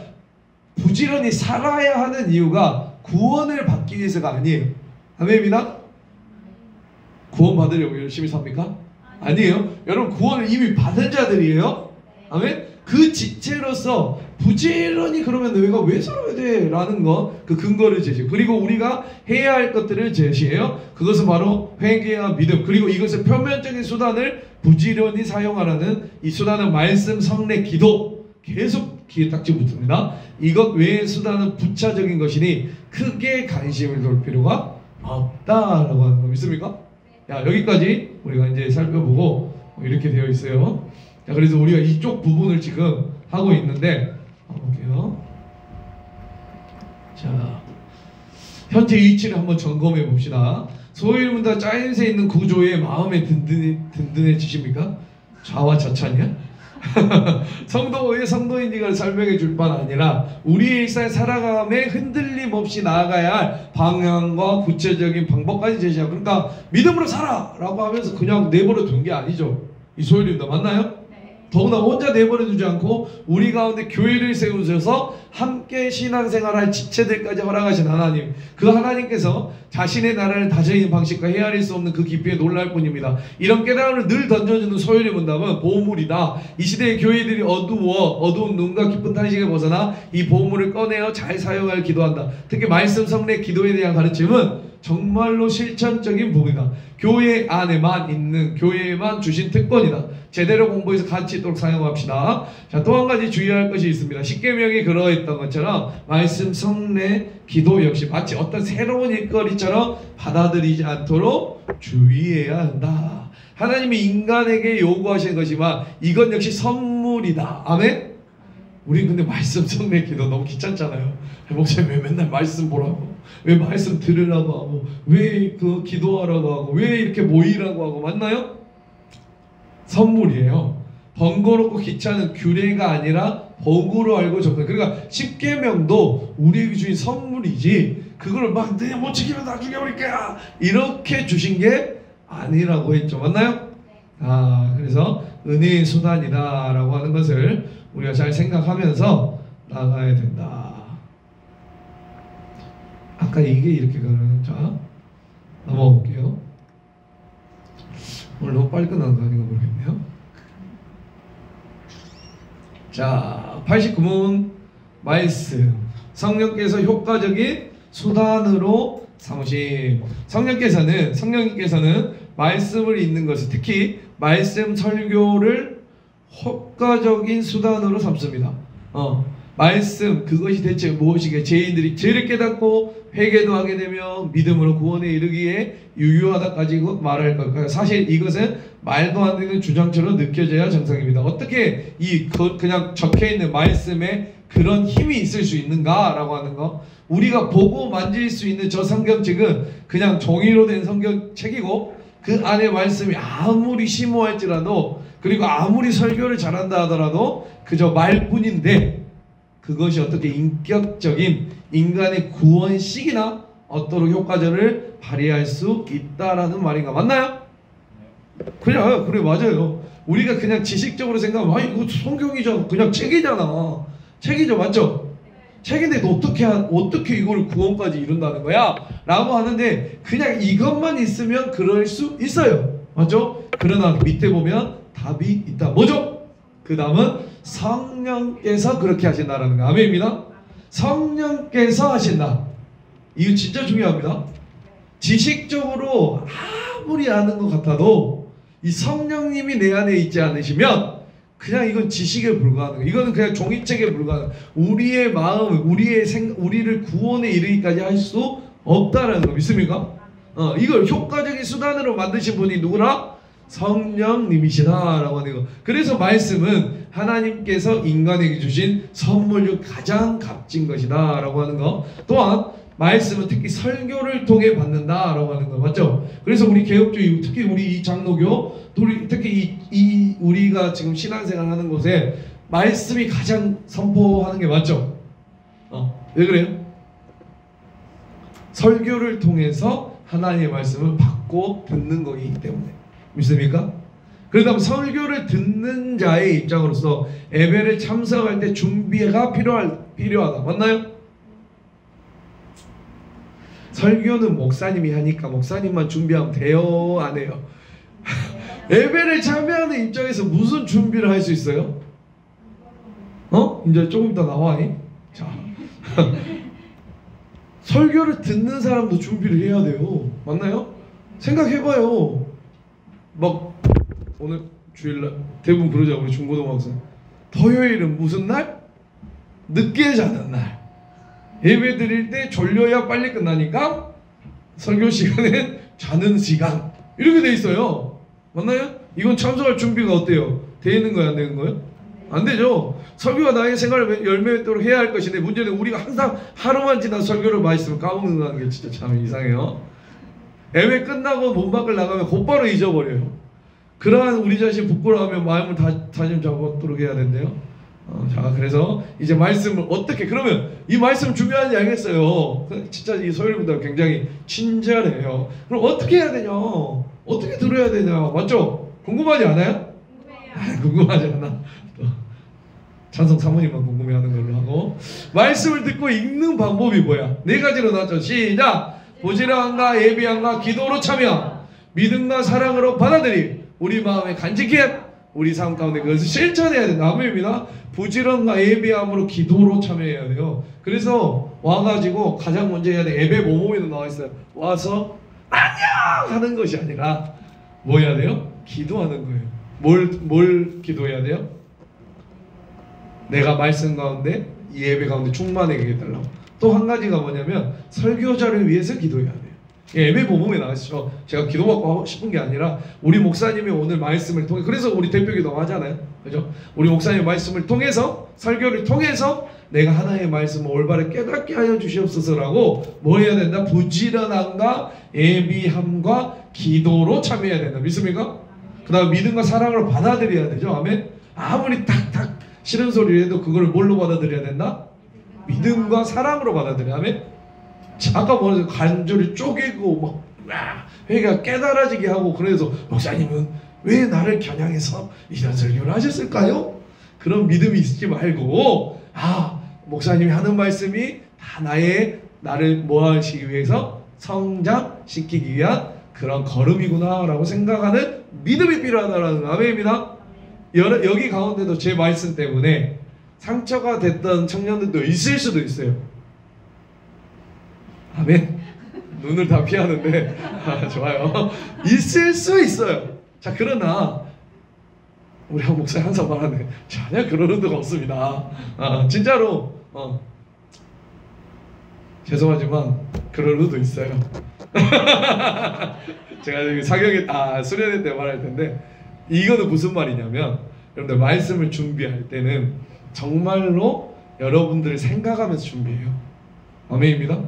부지런히 살아야 하는 이유가 구원을 받기 위해서가 아니에요. 아멘입니다. 구원 받으려고 열심히 삽니까? 아니에요. 여러분, 구원을 이미 받은 자들이에요. 아멘. 그 지체로서 부지런히 그러면 너희가 왜 살아야 돼? 라는 거, 그 근거를 제시해요. 그리고 우리가 해야 할 것들을 제시해요. 그것은 바로 회개와 믿음, 그리고 이것의 표면적인 수단을 부지런히 사용하라는, 이 수단은 말씀, 성례, 기도, 계속 귀에 딱지 붙습니다. 이것 외의 수단은 부차적인 것이니 크게 관심을 둘 필요가 없다라고 하는 거 믿습니까? 야, 여기까지 우리가 이제 살펴보고 이렇게 되어 있어요. 자, 그래서 우리가 이쪽 부분을 지금 하고 있는데, 볼게요. 자, 현재 위치를 한번 점검해 봅시다. 소일문답 짜임새 있는 구조에 마음에 든든해지십니까? 좌와자찬이야? 성도의 성도인지를 설명해 줄 뿐 아니라 우리의 일상에 살아감에 흔들림 없이 나아가야 할 방향과 구체적인 방법까지 제시하고, 그러니까 믿음으로 살아! 라고 하면서 그냥 내버려 둔 게 아니죠. 이 소일입니다. 맞나요? 더구나 혼자 내버려 두지 않고 우리 가운데 교회를 세우셔서 함께 신앙생활할 지체들까지 허락하신 하나님, 그 하나님께서 자신의 나라를 다스리는 방식과 헤아릴 수 없는 그 깊이에 놀랄 뿐입니다. 이런 깨달음을 늘 던져주는 소율의 문답은 보물이다. 이 시대의 교회들이 어두운 눈과 깊은 탄식에 벗어나 이 보물을 꺼내어 잘 사용할 기도한다. 특히 말씀, 성례, 기도에 대한 가르침은 정말로 실천적인 부분이다. 교회 안에만 있는, 교회에만 주신 특권이다. 제대로 공부해서 가치 있도록 사용합시다. 자, 또 한 가지 주의할 것이 있습니다. 십계명이 그러했던 것처럼 말씀, 성례, 기도 역시 마치 어떤 새로운 일거리처럼 받아들이지 않도록 주의해야 한다. 하나님이 인간에게 요구하시는 것이지만 이건 역시 선물이다. 아멘? 우린 근데 말씀, 성례, 기도 너무 귀찮잖아요. 목사님 왜 맨날 말씀 보라고, 왜 말씀 들으라고 하고, 왜 그 기도하라고 하고, 왜 이렇게 모이라고 하고, 맞나요? 선물이에요. 번거롭고 귀찮은 규례가 아니라 복으로 알고 접근. 그러니까 십계명도 우리에게 주신 선물이지 그걸 막 내가 못 지키면 다 죽여버릴 거야 이렇게 주신 게 아니라고 했죠. 맞나요? 그래서 은혜의 수단이다 라고 하는 것을 우리가 잘 생각하면서 나가야 된다. 아까 이게 이렇게 가는. 자, 넘어가 볼게요. 오늘 너무 빨리 끝나는 거 아닌가 모르겠네요. 자, 89문 말씀. 성령께서 효과적인 수단으로 삼으심. 성령님께서는 말씀을 읽는 것을, 특히 말씀 설교를 효과적인 수단으로 삼습니다. 말씀, 그것이 대체 무엇이게? 죄인들이 죄를 깨닫고 회개도 하게 되며 믿음으로 구원에 이르기에 유효하다까지 말할 것까요. 사실 이것은 말도 안 되는 주장처럼 느껴져야 정상입니다. 어떻게 그냥 적혀있는 말씀에 그런 힘이 있을 수 있는가라고 하는 거. 우리가 보고 만질 수 있는 저 성경책은 그냥 종이로 된 성경책이고 그 안에 말씀이 아무리 심오할지라도 그리고 아무리 설교를 잘한다 하더라도 그저 말뿐인데 그것이 어떻게 인격적인 인간의 구원식이나 어떠로 효과적을 발휘할 수 있다라는 말인가. 맞나요? 그래 맞아요. 우리가 그냥 지식적으로 생각하면 이거 성경이잖아, 그냥 책이잖아. 책이죠, 맞죠? 책인데 어떻게 이걸 구원까지 이룬다는 거야? 라고 하는데 그냥 이것만 있으면 그럴 수 있어요, 맞죠? 그러나 밑에 보면 답이 있다. 뭐죠? 그 다음은 성령께서 그렇게 하신다라는 거. 아멘입니다. 성령께서 하신다. 이거 진짜 중요합니다. 지식적으로 아무리 아는 것 같아도 이 성령님이 내 안에 있지 않으시면 그냥 이건 지식에 불과하는 거예요. 이거는 그냥 종이책에 불과하는 거예요. 우리의 마음, 우리를 구원에 이르기까지 할 수 없다라는 거 믿습니까? 이걸 효과적인 수단으로 만드신 분이 누구라? 성령님이시다라고 하는 거. 그래서 말씀은 하나님께서 인간에게 주신 선물 중 가장 값진 것이다 라고 하는 거. 또한 말씀은 특히 설교를 통해 받는다라고 하는 거. 맞죠? 그래서 우리 개혁주의, 특히 우리 이 장로교, 특히 우리가 지금 신앙생활 하는 곳에 말씀이 가장 선포하는 게 맞죠? 왜 그래요? 설교를 통해서 하나님의 말씀을 받고 듣는 거기 때문에. 믿습니까? 그러다 보면 설교를 듣는 자의 입장으로서 예배를 참석할 때 준비가 필요하다. 맞나요? 설교는 목사님이 하니까 목사님만 준비하면 돼요? 안 해요? 예배를 참여하는 입장에서 무슨 준비를 할 수 있어요? 이제 조금 이따 나와. 자, 설교를 듣는 사람도 준비를 해야 돼요. 맞나요? 생각해봐요. 막 오늘 주일날 대부분 그러자 우리 중고등학생. 토요일은 무슨 날? 늦게 자는 날. 예배 드릴 때 졸려야 빨리 끝나니까 설교 시간엔 자는 시간. 이렇게 돼 있어요. 맞나요? 이건 참석할 준비가 어때요? 돼 있는 거예요? 안 되는 거예요? 안 되죠. 설교가 나의 생활을 열매맺도록 해야 할 것인데 문제는 우리가 항상 하루만 지나서 설교를 많이 있으면 까먹는다는 게 진짜 참 이상해요. 예배 끝나고 문 밖을 나가면 곧바로 잊어버려요. 그러한 우리 자신 부끄러워하면 마음을 다짐 잡도록 해야 된대요. 자, 그래서 이제 말씀을 어떻게, 그러면 이 말씀 중요한지 알겠어요. 진짜 이 소율분들 굉장히 친절해요. 그럼 어떻게 해야 되냐? 어떻게 들어야 되냐? 맞죠? 궁금하지 않아요? 궁금해요. 궁금하지 않아? 찬성 사모님만 궁금해하는 걸로 하고, 말씀을 듣고 읽는 방법이 뭐야? 네 가지로 나왔죠. 시작! 부지런함과 예비함과 기도로 참여, 믿음과 사랑으로 받아들임, 우리 마음에 간직해, 우리 삶 가운데 그것을 실천해야 된다. 아멘입니다. 부지런함과 예비함으로 기도로 참여해야 돼요. 그래서 와가지고 가장 먼저 해야 돼. 예배 모범에도 나와 있어요. 와서 안녕 하는 것이 아니라 뭐 해야 돼요? 기도하는 거예요. 뭘 기도해야 돼요? 내가 말씀 가운데 이 예배 가운데 충만하게 해달라고. 또 한 가지가 뭐냐면 설교자를 위해서 기도해야 돼요. 예배 모범에 나왔죠. 제가 기도받고 하고 싶은 게 아니라 우리 목사님이 오늘 말씀을 통해, 그래서 우리 대표기도 하잖아요. 그죠? 우리 목사님 말씀을 통해서, 설교를 통해서 내가 하나님의 말씀을 올바르게 깨닫게 하여 주시옵소서라고 뭐 해야 된다? 부지런함과 예비함과 기도로 참여해야 된다. 믿습니까? 그 다음 믿음과 사랑으로 받아들여야 되죠. 아멘. 아무리 탁탁 싫은 소리를 해도 그걸 뭘로 받아들여야 된다? 믿음과 사랑으로 받아들여야. 아멘. 아까 뭐라서 간절히 쪼개고 막 회개가 깨달아지게 하고, 그래서 목사님은 왜 나를 겨냥해서 이런 설교를 하셨을까요? 그런 믿음이 있지 말고, 목사님이 하는 말씀이 다 나를 뭐 하시기 위해서 성장시키기 위한 그런 걸음이구나 라고 생각하는 믿음이 필요하다라는 아멘입니다. 여기 가운데도 제 말씀 때문에 상처가 됐던 청년들도 있을 수도 있어요. 아멘. 눈을 다 피하는데 좋아요. 있을 수 있어요. 자, 그러나 우리 한 목사님 항상 말하는 전혀 그런 의도가 없습니다. 진짜로 죄송하지만 그런 의도 있어요. 제가 사경에 수련회 때 말할 텐데, 이거는 무슨 말이냐면, 여러분들 말씀을 준비할 때는 정말로 여러분들을 생각하면서 준비해요. 아멘입니다.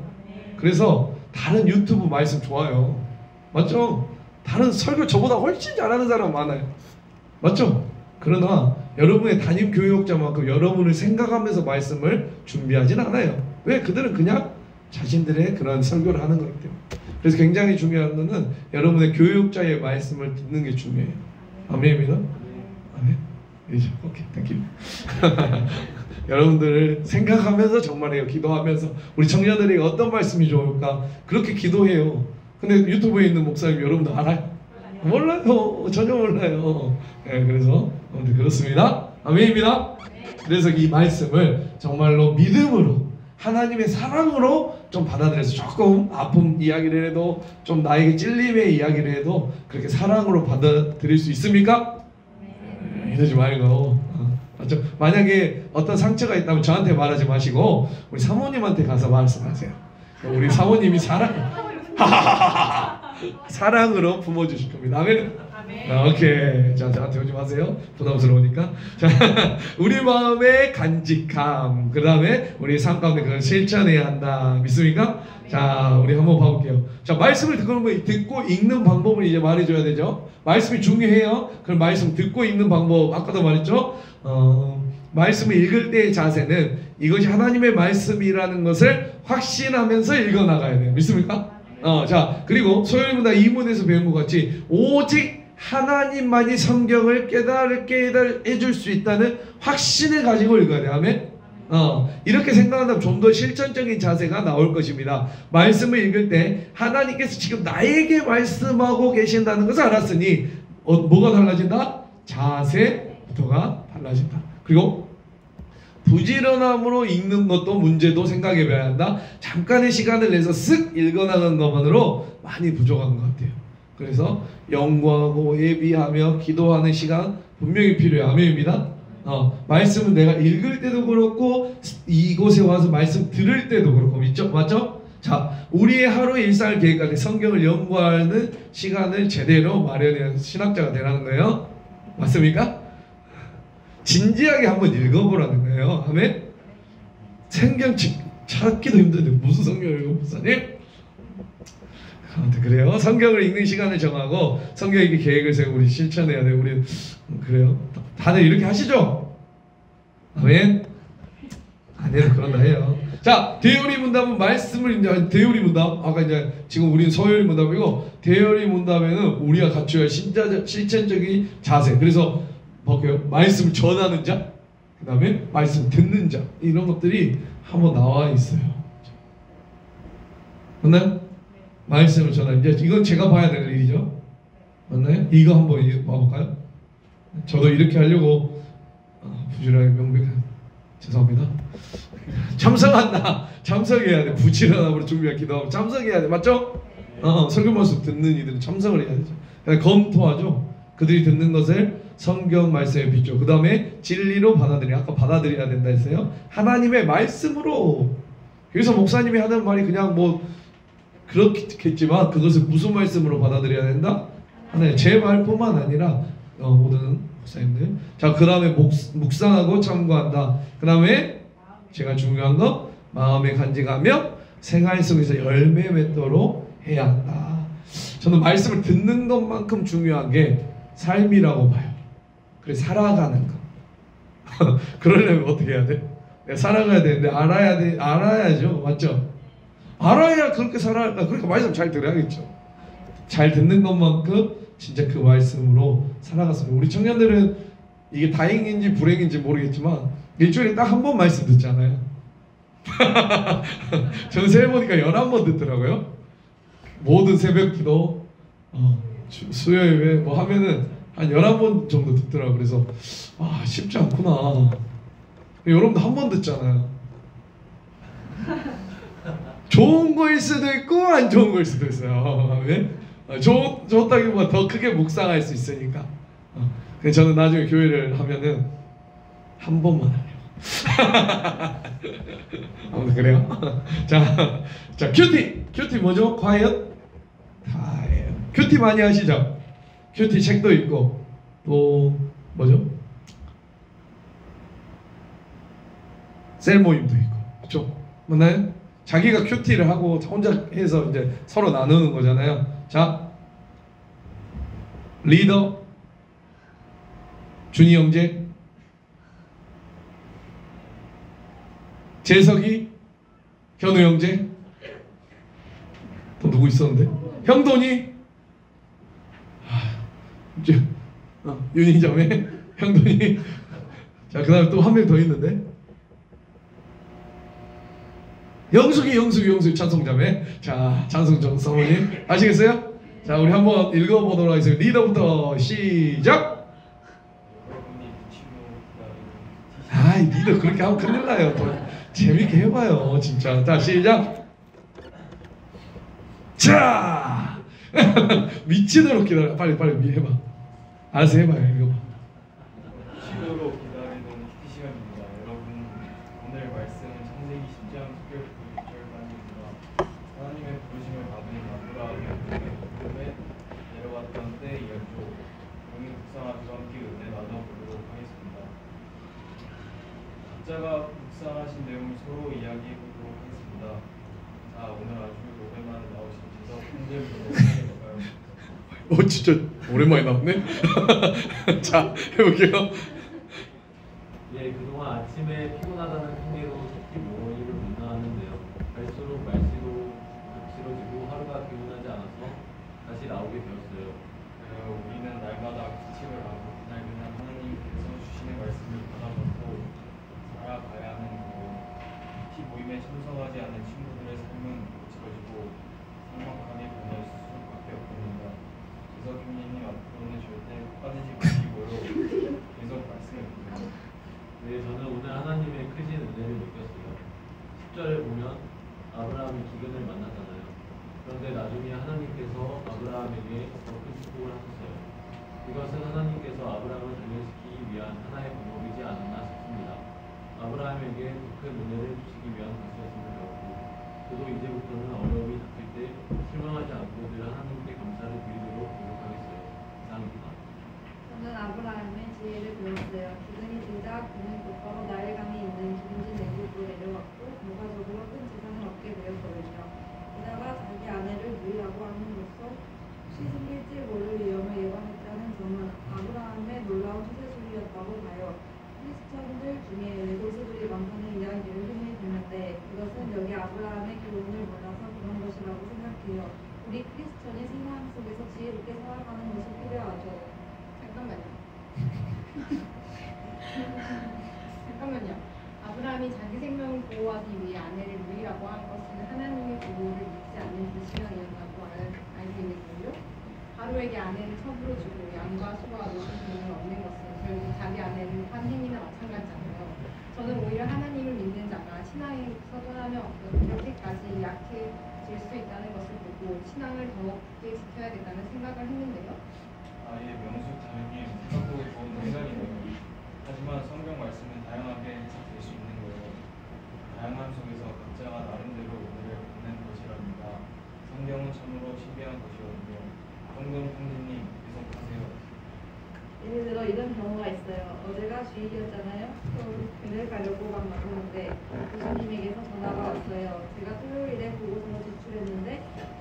그래서 다른 유튜브 말씀 좋아요. 맞죠? 다른 설교 저보다 훨씬 잘하는 사람 많아요. 맞죠? 그러나 여러분의 담임 교육자만큼 여러분을 생각하면서 말씀을 준비하진 않아요. 왜? 그들은 그냥 자신들의 그런 설교를 하는 거기 때문에. 그래서 굉장히 중요한 것은 여러분의 교육자의 말씀을 듣는 게 중요해요. 아멘입니다. 아멘. 오케이, 땡큐. 여러분들을 생각하면서 정말해요. 기도하면서 우리 청년들에게 어떤 말씀이 좋을까 그렇게 기도해요. 근데 유튜브에 있는 목사님 여러분들 알아요? 몰라요. 전혀 몰라요. 네, 그래서 그렇습니다. 아멘입니다. 그래서 이 말씀을 정말로 믿음으로, 하나님의 사랑으로 좀 받아들여서, 조금 아픔 이야기를 해도, 좀 나에게 찔림의 이야기를 해도 그렇게 사랑으로 받아들일 수 있습니까? 이러지 말고. 맞죠? 만약에 어떤 상처가 있다면 저한테 말하지 마시고 우리 사모님한테 가서 말씀하세요. 우리 사모님이 사랑으로 품어주실 겁니다. 아멘. 오케이. 자, 저한테 오지 마세요. 부담스러우니까. 자, 우리 마음의 간직함, 그 다음에 우리 삶 가운데 그걸 실천해야 한다. 믿습니까? 자, 우리 한번 봐볼게요. 자, 말씀을 듣고 읽는 방법을 이제 말해줘야 되죠. 말씀이 중요해요. 그럼 말씀 듣고 읽는 방법, 아까도 말했죠. 말씀을 읽을 때의 자세는 이것이 하나님의 말씀이라는 것을 확신하면서 읽어나가야 돼요. 믿습니까? 자, 그리고 소요리보다 이문에서 배운 것 같이 오직 하나님만이 성경을 깨달게 해줄 수 있다는 확신을 가지고 읽어야 돼요. 아멘? 이렇게 생각한다면 좀 더 실천적인 자세가 나올 것입니다. 말씀을 읽을 때 하나님께서 지금 나에게 말씀하고 계신다는 것을 알았으니 뭐가 달라진다? 자세부터가 달라진다. 그리고 부지런함으로 읽는 것도 문제도 생각해 봐야 한다. 잠깐의 시간을 내서 쓱 읽어나가는 것만으로 많이 부족한 것 같아요. 그래서 연구하고 예비하며 기도하는 시간 분명히 필요해요. 아멘입니다. 말씀은 내가 읽을 때도 그렇고 이곳에 와서 말씀 들을 때도 그렇고, 맞죠? 자, 우리의 하루 일상을 계획할 때 성경을 연구하는 시간을 제대로 마련해야 신학자가 되라는 거예요. 맞습니까? 진지하게 한번 읽어보라는 거예요. 아멘? 성경 찾기도 힘든데 무슨 성경을 읽어, 목사님? 그래요. 성경을 읽는 시간을 정하고 성경 읽기 계획을 세우고 우리 실천해야 돼요. 우리 그래요. 다들 이렇게 하시죠? 아멘. 아니요, 그런다 해요. 자, 대요리 문답은 말씀을 이제 대요리 문답. 아까 이제 지금 우리는 서요리 문답이고, 대요리 문답에는 우리가 갖춰야 할 실천적인 자세. 그래서 볼게요. 말씀을 전하는 자, 그 다음에 말씀 듣는 자, 이런 것들이 한번 나와 있어요. 맞나요? 말씀을 전하는 자, 이건 제가 봐야 될 일이죠. 맞나요? 이거 한번 봐볼까요? 저도 이렇게 하려고 부지런하게 명백한, 죄송합니다. 참석해야 돼. 부지런함으로 준비할 기도하고 참석해야 돼. 맞죠? 설교 말씀 듣는 이들은 참석을 해야 되죠. 그냥 검토하죠. 그들이 듣는 것을 성경 말씀에 비추어 그 다음에 진리로 아까 받아들여야 된다 했어요. 하나님의 말씀으로. 그래서 목사님이 하는 말이 그냥 뭐 그렇겠지만 그것을 무슨 말씀으로 받아들여야 된다? 하나님 제 말뿐만 아니라 모든 목사님들. 자, 그 다음에 묵상하고 참고한다. 그 다음에 제가 중요한 거 마음에 간직하며 생활 속에서 열매 맺도록 해야 한다. 저는 말씀을 듣는 것만큼 중요한 게 삶이라고 봐요. 그래 살아가는 거. 그러려면 어떻게 해야 돼? 내가 살아가야 되는데 알아야죠, 맞죠? 알아야 그렇게 그러니까 말씀 잘 들어야겠죠. 잘 듣는 것만큼 진짜 그 말씀으로 살아갔습니다. 우리 청년들은 이게 다행인지 불행인지 모르겠지만 일주일에 딱 한 번 말씀 듣잖아요. 저는 세해보니까 11번 듣더라고요. 모든 새벽 기도 수요일에 뭐 하면은 한 11번 정도 듣더라고요. 그래서 쉽지 않구나. 여러분도 한 번 듣잖아요. 좋은 거일 수도 있고 안 좋은 거일 수도 있어요. 네? 좋다기보다 더 크게 묵상할 수 있으니까. 그래서 저는 나중에 교회를 하면은 한 번만 하려고. 아무튼 그래요. 자 큐티 뭐죠? 과연 다예요. 큐티 많이 하시죠? 큐티 책도 있고 또 뭐죠? 셀 모임도 있고, 그렇죠? 맞나요? 자기가 큐티를 하고 혼자 해서 이제 서로 나누는 거잖아요. 자, 리더 준이 형제, 재석이, 현우 형제, 또 누구 있었는데? 형돈이, 윤희자매, 형돈이. 자, 그다음에 또 한 명 더 있는데. 영숙이 찬송자매. 자, 찬송 사모님 아시겠어요? 자, 우리 한번 읽어보도록 하겠습니다. 리더부터 시작. 리더 그렇게 하면 큰일 나요. 더 재밌게 해봐요, 진짜. 자, 시작. 자, 미치도록 기다려. 빨리 해봐. 알아서 해봐요. 이거. 시도로 기다리는 큐티 시간입니다. 여러분, 오늘 말씀은 창세기 10장 9절까지입니다. 하나님의 부르심을 받은 아브라함의 믿음에 내려왔던 때이었죠. 오늘 묵상하시와 함께 은혜 나눠보도록 하겠습니다. 각자가 묵상하신 내용을 서로 이야기해보도록 하겠습니다. 자, 오늘 아주 오랜만에 나오신 재석 형제분으로 해볼까요? 진짜 오랜만에 나왔네. 자, 해볼게요. 그동안 아침에 피곤하다는 핑계로 특히 모이를 못 나왔는데요. 갈수록 날씨도 길어지고 하루가 개운하지 않아서 다시 나오게 되었어요. 우리는 날마다 규칙을 하고 그날 하나님께서 주시는 말씀을 받아먹고 살아가야 하는 거고, 특히 모임에 참석하지 않는 친구들의 삶은 거칠어지고 삭막하게 보낼 수밖에 없습니다. 재석 형님 앞으로는 절대 빠지지 마시고요. 계속 말씀해 주세요. 저는 오늘 하나님의 크신 은혜를 느꼈어요. 10절에 보면 아브라함이 기근을 만났잖아요. 그런데 나중에 하나님께서 아브라함에게 더 큰 축복을 하셨어요. 이것은 하나님께서 아브라함을 단련시키기 위한 하나의 방법이지 않았나 싶습니다. 아브라함에게 더 큰 은혜를 주시기 위한 것이었음을 배웠고, 저도 이제부터는 어려움이 닥칠 때 실망하지 않고 늘 하나님께 감사를 드리도록 노력하겠어요. 이상입니다. 저는 아브라함의 지혜를 배웠어요. 기근이 들자 그는 곧바로 나일강에 있는 기름진 애굽으로 내려왔고 결과적으로 큰 재산을 얻게 되었거든요. 게다가 자기 아내를 누이라고 함으로써 혹시 생길지 모를 위험을 예방했다는 점은 아브라함의 놀라운 처세술이었다고 봐요. 크리스천들 중에 외골수들이 많다는 이야기를 흔히 듣는데 이것은 여기 아브라함의 교훈을 몰라서 그런 것이라고 생각해요. 우리 크리스천이 신앙 속에서 지혜롭게 살아가는 것이 필요하죠. 잠깐만요. 아브라함이 자기 생명을 보호하기 위해 아내를 누이라고 한 것은 하나님의 보호를 믿지 않는 불신앙이었다고 알고 있는데요. 바로에게 아내를 첩으로 주고 양과 소와 노신 등을 얻는 것은 결국 자기 아내를 한 행위나 마찬가지잖아요. 저는 오히려 하나님을 믿는 자가 신앙에 서둔하면 그렇게까지 약해질 수 있다는 것을 보고 신앙을 더 굳게 지켜야겠다는 생각을 했는데요. 명수 자매님, 생각보다 좋은 생각이네요. 하지만 성경 말씀은 다양하게 해석될 수 있는 거예요. 다양함 속에서 각자가 나름대로 은혜를 받는 것이랍니다. 성경은 참으로 신비한 것이거든요. 성경 형제님 계속하세요. 예를 들어 이런 경우가 있어요. 어제가 주일이었잖아요. 교회 가려고 막 나오는데 교수님에게서 전화가 왔어요. 제가 토요일에 보고서 제출했는데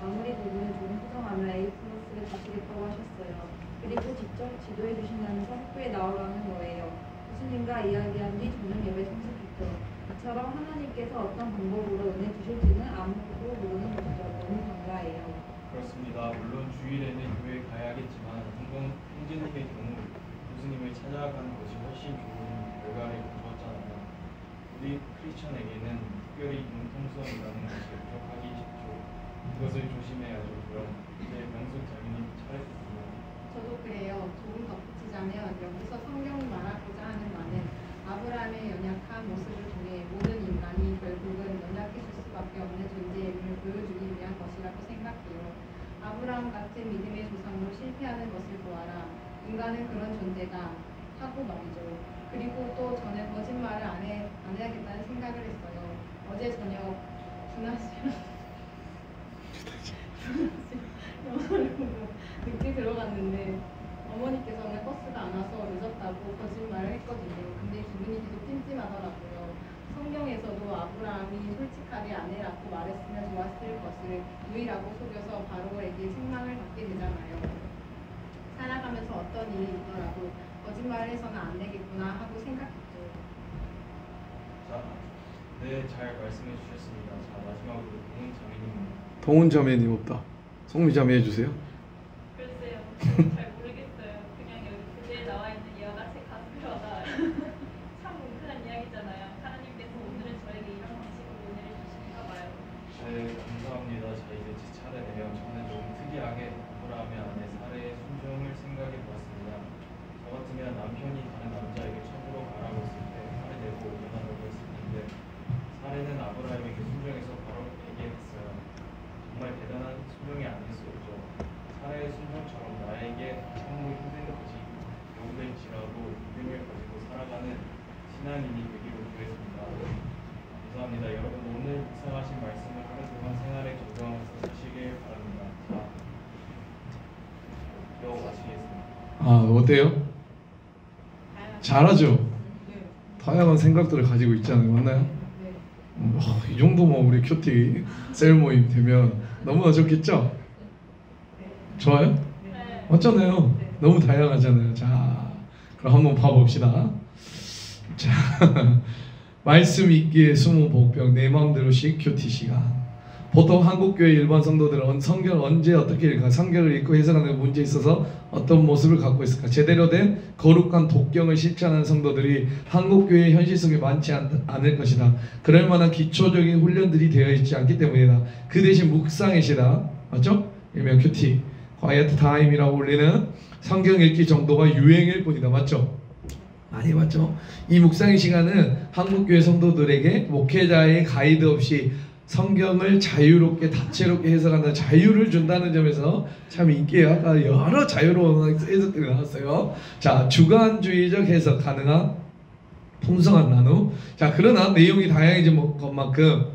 아무리 그분은 조금 수정 안 A+를 주시겠다고 하셨어요. 그리고 직접 지도해 주신다면서 학교에 나오라는 거예요. 교수님과 이야기한 뒤 저녁 예배 참석했죠. 이처럼 하나님께서 어떤 방법으로 은혜 주실지는 아무도 모르는 것이죠. 너무 감사해요. 그렇습니다. 물론 주일에는 교회에 가야겠지만 형제님의 경우 교수님을 찾아가는 것이 훨씬 좋은 결과를 가져왔잖아요. 우리 크리스천에게는 특별히 융통성이라는 것이 부족하기 쉽죠. 그것을 조심해야죠. 그럼 이제 명숙 장로님 차례입니다. 저도 그래요. 조금 덧붙이자면 여기서 성경이 말하고자 하는 말은 아브라함의 연약한 모습을 통해 모든 인간이 결국은 연약해질 수밖에 없는 존재임을 보여주기 위한 것이라고 생각해요. 아브라함 같은 믿음의 조상으로 실패하는 것을 보아라. 인간은 그런 존재다 하고 말이죠. 그리고 또 저는 거짓말을 안 해야겠다는 생각을 했어요. 어제 저녁 준하 씨랑 영화를 보고 늦게 들어갔는데 어머니께서는 버스가 안 와서 늦었다고 거짓말을 했거든요. 근데 기분이 계속 찜찜하더라고요. 성경에서도 아브라함이 솔직하게 아내라고 말했으면 좋았을 것을 누이라고 속여서 바로에게 책망을 받게 되잖아요. 살아가면서 어떤 일이 있더라도 거짓말을 해서는 안 되겠구나 하고 생각했죠. 자, 네, 잘 말씀해 주셨습니다. 자, 마지막으로 동훈 장로님. 동훈 자매님 없다. 송미 자매 해주세요. 글쎄요, 잘 모르겠어요. 그냥 여기 교재에 나와 있는 이와 같이 가슴표가 참 뭉클한 이야기잖아요. 하나님께서 오늘은 저에게 이런 방식으로 은혜를 주시는가 봐요. 네, 감사합니다. 자, 이제 제 차례네요. 저는 좀 특이하게 아브라함의 아내 사례의 순종을 생각해 보았습니다. 저 같으면 남편이 다른 남자에게 첩으로 가라고 했을 때 화를 내고 연하라고 했을 텐데 사례는 아브라함에게 순종해서 바로 얘기했어요. 정말 대단한 순종이 아닐 수 없죠. 사례의 순종처럼 나에게 참으로 힘든 것이 요구될지라도 믿음을 가지고 살아가는 신앙인이 되기로 기도했습니다. 감사합니다. 여러분 오늘 묵상하신 말씀을 하루 동안 생활에 적용하면서 사시길 바랍니다. 자, 요 마치겠습니다. 아 어때요? 잘하죠. 네. 다양한 생각들을 가지고 있잖아요. 맞나요? 네. 이 정도면 우리 큐티 셀 모임 되면 너무나 좋겠죠? 좋아요? 네. 맞잖아요. 너무 다양하잖아요. 자, 그럼 한번 봐봅시다. 자, 말씀 읽기에 숨은 복병 내 마음대로씩 큐티 시간. 보통 한국교회 일반 성도들은 성경을 언제 어떻게 읽을까? 성경을 읽고 해석하는 문제에 있어서 어떤 모습을 갖고 있을까? 제대로 된 거룩한 독경을 실천하는 성도들이 한국교회 현실 속에 많지 않을 것이다. 그럴 만한 기초적인 훈련들이 되어 있지 않기 때문이다. 그 대신 묵상의 시다. 맞죠? 일명 큐티, 과이어트 타임이라고 불리는 성경 읽기 정도가 유행일 뿐이다. 맞죠? 많이 봤죠? 이 묵상의 시간은 한국교회 성도들에게 목회자의 가이드 없이 성경을 자유롭게 다채롭게 해석하는 자유를 준다는 점에서 참 인기가 여러 자유로운 해석들이 나왔어요. 자, 주관주의적 해석 가능한 풍성한 나눔. 자, 그러나 내용이 다양해진 것만큼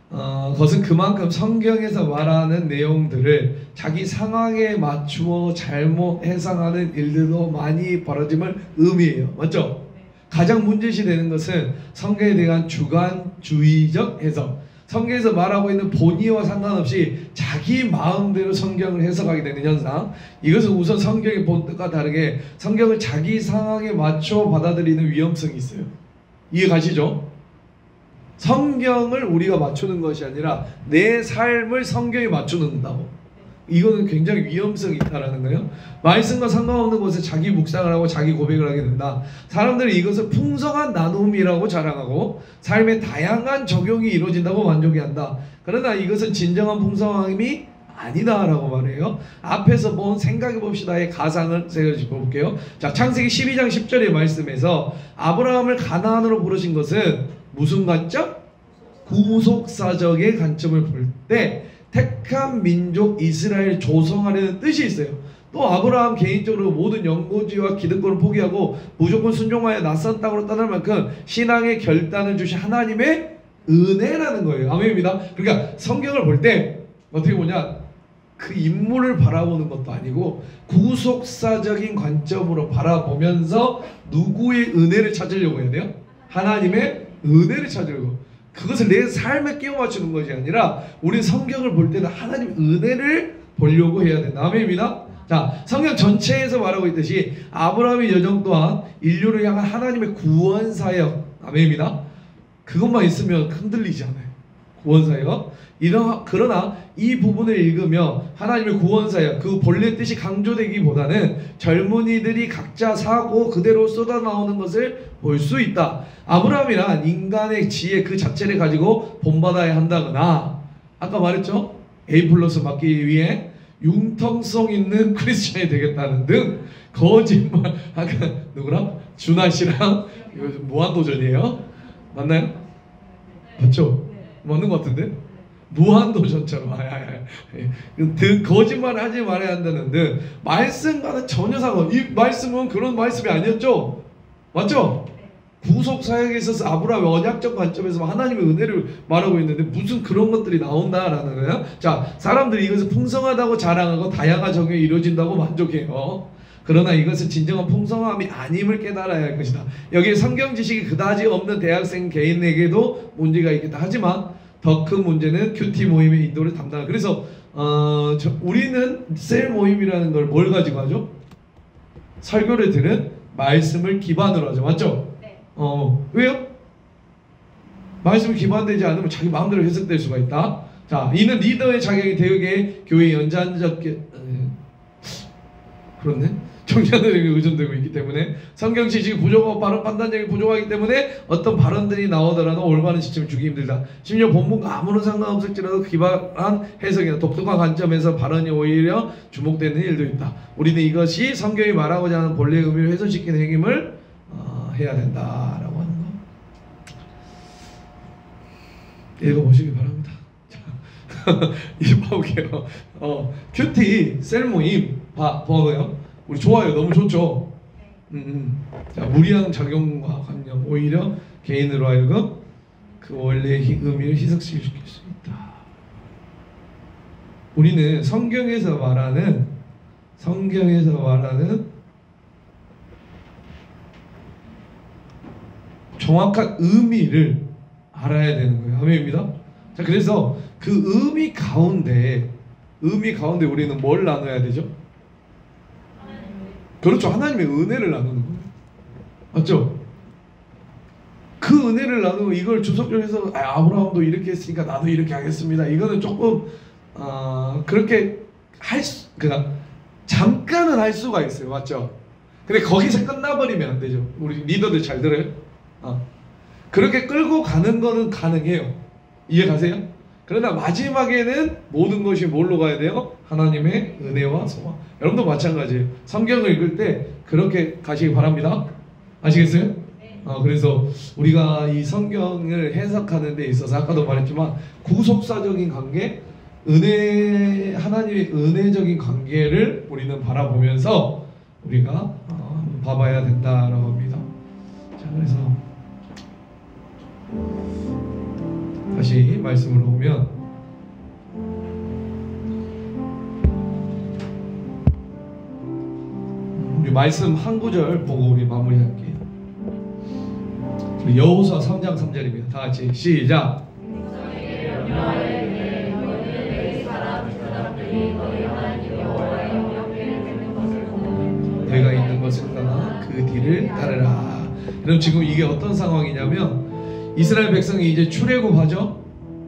그것은 그만큼 성경에서 말하는 내용들을 자기 상황에 맞추어 잘못 해석하는 일들도 많이 벌어짐을 의미해요. 맞죠? 가장 문제시 되는 것은 성경에 대한 주관주의적 해석. 성경에서 말하고 있는 본의와 상관없이 자기 마음대로 성경을 해석하게 되는 현상. 이것은 우선 성경의 본뜻과 다르게 성경을 자기 상황에 맞춰 받아들이는 위험성이 있어요. 이해 가시죠? 성경을 우리가 맞추는 것이 아니라 내 삶을 성경에 맞추는다고. 이거는 굉장히 위험성이 있다라는 거예요. 말씀과 상관없는 곳에 자기 묵상을 하고 자기 고백을 하게 된다. 사람들은 이것을 풍성한 나눔이라고 자랑하고 삶의 다양한 적용이 이루어진다고 만족해한다. 그러나 이것은 진정한 풍성함이 아니다라고 말해요. 앞에서 본 생각해 봅시다의 가상을 짚어볼게요. 자, 창세기 12장 10절의 말씀에서 아브라함을 가나안으로 부르신 것은 무슨 관점? 구속사적의 관점을 볼 때 택한 민족 이스라엘 조성하려는 뜻이 있어요. 또 아브라함 개인적으로 모든 연고지와 기득권을 포기하고 무조건 순종하여 낯선 땅으로 떠날 만큼 신앙의 결단을 주신 하나님의 은혜라는 거예요. 아멘입니다. 그러니까 성경을 볼 때 어떻게 보냐, 그 인물을 바라보는 것도 아니고 구속사적인 관점으로 바라보면서 누구의 은혜를 찾으려고 해야 돼요? 하나님의 은혜를 찾으려고. 그것을 내 삶에 끼워 맞추는 것이 아니라 우리 성경을 볼 때는 하나님의 은혜를 보려고 해야 된다. 아멘입니다. 자, 성경 전체에서 말하고 있듯이 아브라함의 여정 또한 인류를 향한 하나님의 구원 사역, 아멘입니다. 그것만 있으면 흔들리지 않아요. 구원 사역. 그러나 이 부분을 읽으며 하나님의 구원 사역, 그 본래 뜻이 강조되기보다는 젊은이들이 각자 사고 그대로 쏟아나오는 것을 볼 수 있다. 아브라함이란 인간의 지혜 그 자체를 가지고 본받아야 한다거나, 아까 말했죠? A+ 맞기 위해 융통성 있는 크리스천이 되겠다는 등 거짓말. 아까 누구랑? 준하 씨랑 무한도전이에요? 맞나요? 맞죠? 맞는 것 같은데? 무한도전처럼 등 거짓말을 하지 말아야 한다는 등 말씀과는 전혀 상관. 이 말씀은 그런 말씀이 아니었죠? 맞죠? 구속 사역에 있어서 아브라함의 언약적 관점에서 하나님의 은혜를 말하고 있는데 무슨 그런 것들이 나온다라는 거예요. 자, 사람들이 이것을 풍성하다고 자랑하고 다양한 적용이 이루어진다고 만족해요. 그러나 이것은 진정한 풍성함이 아님을 깨달아야 할 것이다. 여기에 성경 지식이 그다지 없는 대학생 개인에게도 문제가 있겠다. 하지만 더 큰 문제는 큐티 모임의 인도를 담당하는. 그래서 우리는 셀 모임이라는 걸 뭘 가지고 하죠? 설교를 들은 말씀을 기반으로 하죠. 맞죠? 네. 왜요? 말씀이 기반되지 않으면 자기 마음대로 해석될 수가 있다. 자, 이는 리더의 자격이 되게 교회의 연장적 그렇네. 청년들에게 의존되고 있기 때문에 성경 지식이 부족하고 바른 판단력이 부족하기 때문에 어떤 발언들이 나오더라도 올바른 시점을 주기 힘들다. 심지어 본문과 아무런 상관없을지라도 기발한 해석이나 독특한 관점에서 발언이 오히려 주목되는 일도 있다. 우리는 이것이 성경이 말하고자 하는 본래의 의미를 훼손시키는 행위를 해야 된다라고 하는 거 읽어보시기 바랍니다. 이제 봐볼게요. 큐티 셀 모임 봐봐요. 우리 좋아요. 너무 좋죠. 자, 무리한 작용과 관념 오히려 개인으로 하여금 그 원래의 의미를 희석시킬 수 있다. 우리는 성경에서 말하는 정확한 의미를 알아야 되는 거예요. 아멘입니다. 자, 그래서 그 의미 가운데 우리는 뭘 나눠야 되죠? 그렇죠. 하나님의 은혜를 나누는 거예요. 맞죠? 그 은혜를 나누고 이걸 주석적으로 해서 아브라함도 이렇게 했으니까 나도 이렇게 하겠습니다. 이거는 조금 그렇게 그러니까 잠깐은 할 수가 있어요. 맞죠? 근데 거기서 끝나버리면 안 되죠. 우리 리더들 잘 들어요? 그렇게 끌고 가는 거는 가능해요. 이해 가세요? 그러나 마지막에는 모든 것이 뭘로 가야 돼요? 하나님의 은혜와 소망. 여러분도 마찬가지예요. 성경을 읽을 때 그렇게 가시기 바랍니다. 아시겠어요? 네. 그래서 우리가 이 성경을 해석하는 데 있어서 아까도 말했지만 구속사적인 관계, 하나님의 은혜적인 관계를 우리는 바라보면서 우리가 봐봐야 된다라고 합니다. 자, 그래서 다시 말씀으로 오면 우리 말씀 한 구절 보고 우리 마무리할게요. 여호수아 3장 3절입니다. 다 같이 시작. 너희가 있는 것을 떠나 그 뒤를 따르라. 그럼 지금 이게 어떤 상황이냐면 이스라엘 백성이 이제 출애굽하죠.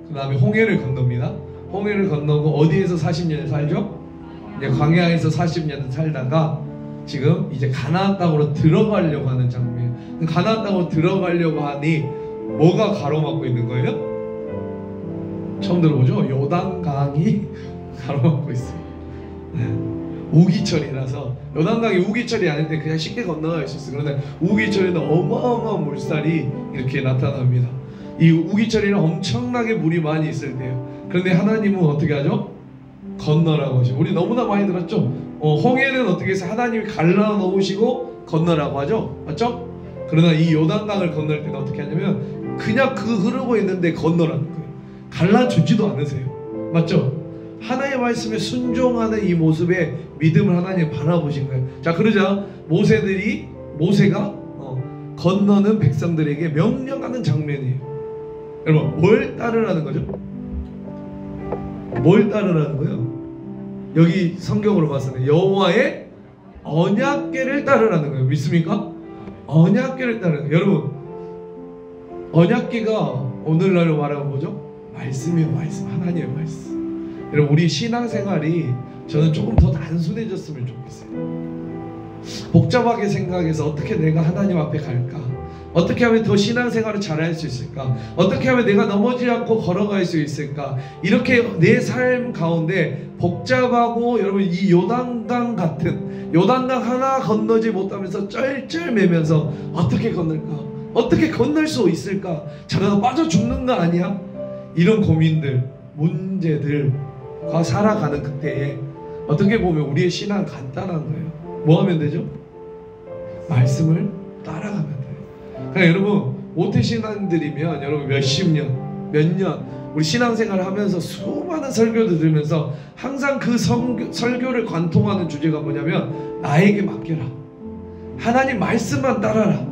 그 다음에 홍해를 건넙니다. 홍해를 건너고 어디에서 40년을 살죠? 이제 광야에서 40년을 살다가 지금 이제 가나안 땅으로 들어가려고 하는 장면. 가나안 땅으로 들어가려고 하니 뭐가 가로막고 있는 거예요? 처음 들어보죠? 요단강이 가로막고 있어요. 우기철이라서 요단강이 우기철이 아닐 때 그냥 쉽게 건너갈 수 있어요. 그런데 우기철에는 어마어마한 물살이 이렇게 나타납니다. 이 우기철에는 엄청나게 물이 많이 있을 때요. 그런데 하나님은 어떻게 하죠? 건너라고 하죠. 우리 너무나 많이 들었죠? 홍해는 어떻게 해서 하나님이 갈라놓으시고 건너라고 하죠. 맞죠? 그러나 이 요단강을 건널 때는 어떻게 하냐면 그냥 그 흐르고 있는데 건너라는 거예요. 갈라주지도 않으세요. 맞죠? 하나님의 말씀에 순종하는 이 모습에 믿음을 하나님 바라보신 거예요. 자, 그러자 모세가 건너는 백성들에게 명령하는 장면이에요. 여러분, 뭘 따르라는 거죠? 뭘 따르라는 거예요? 여기 성경으로 봤을 때 여호와의 언약궤를 따르라는 거예요. 믿습니까? 언약궤를 따르는 거예요. 여러분, 언약궤가 오늘날로 말하면 뭐죠? 말씀이에요. 말씀. 하나님의 말씀. 여러분, 우리 신앙생활이 저는 조금 더 단순해졌으면 좋겠어요. 복잡하게 생각해서 어떻게 내가 하나님 앞에 갈까? 어떻게 하면 더 신앙생활을 잘할 수 있을까? 어떻게 하면 내가 넘어지지 않고 걸어갈 수 있을까? 이렇게 내 삶 가운데 복잡하고, 여러분, 이 요단강 같은, 요단강 하나 건너지 못하면서 쩔쩔매면서 어떻게 건널까? 어떻게 건널 수 있을까? 저러다 빠져 죽는 거 아니야? 이런 고민들, 문제들과 살아가는 그때에 어떻게 보면 우리의 신앙은 간단한 거예요. 뭐 하면 되죠? 말씀을 따라가면 돼요. 그러니까 여러분, 모태신앙들이면 여러분 몇십 년, 몇 년 우리 신앙생활을 하면서 수많은 설교를 들으면서 항상 그 설교를 관통하는 주제가 뭐냐면 나에게 맡겨라. 하나님 말씀만 따라라.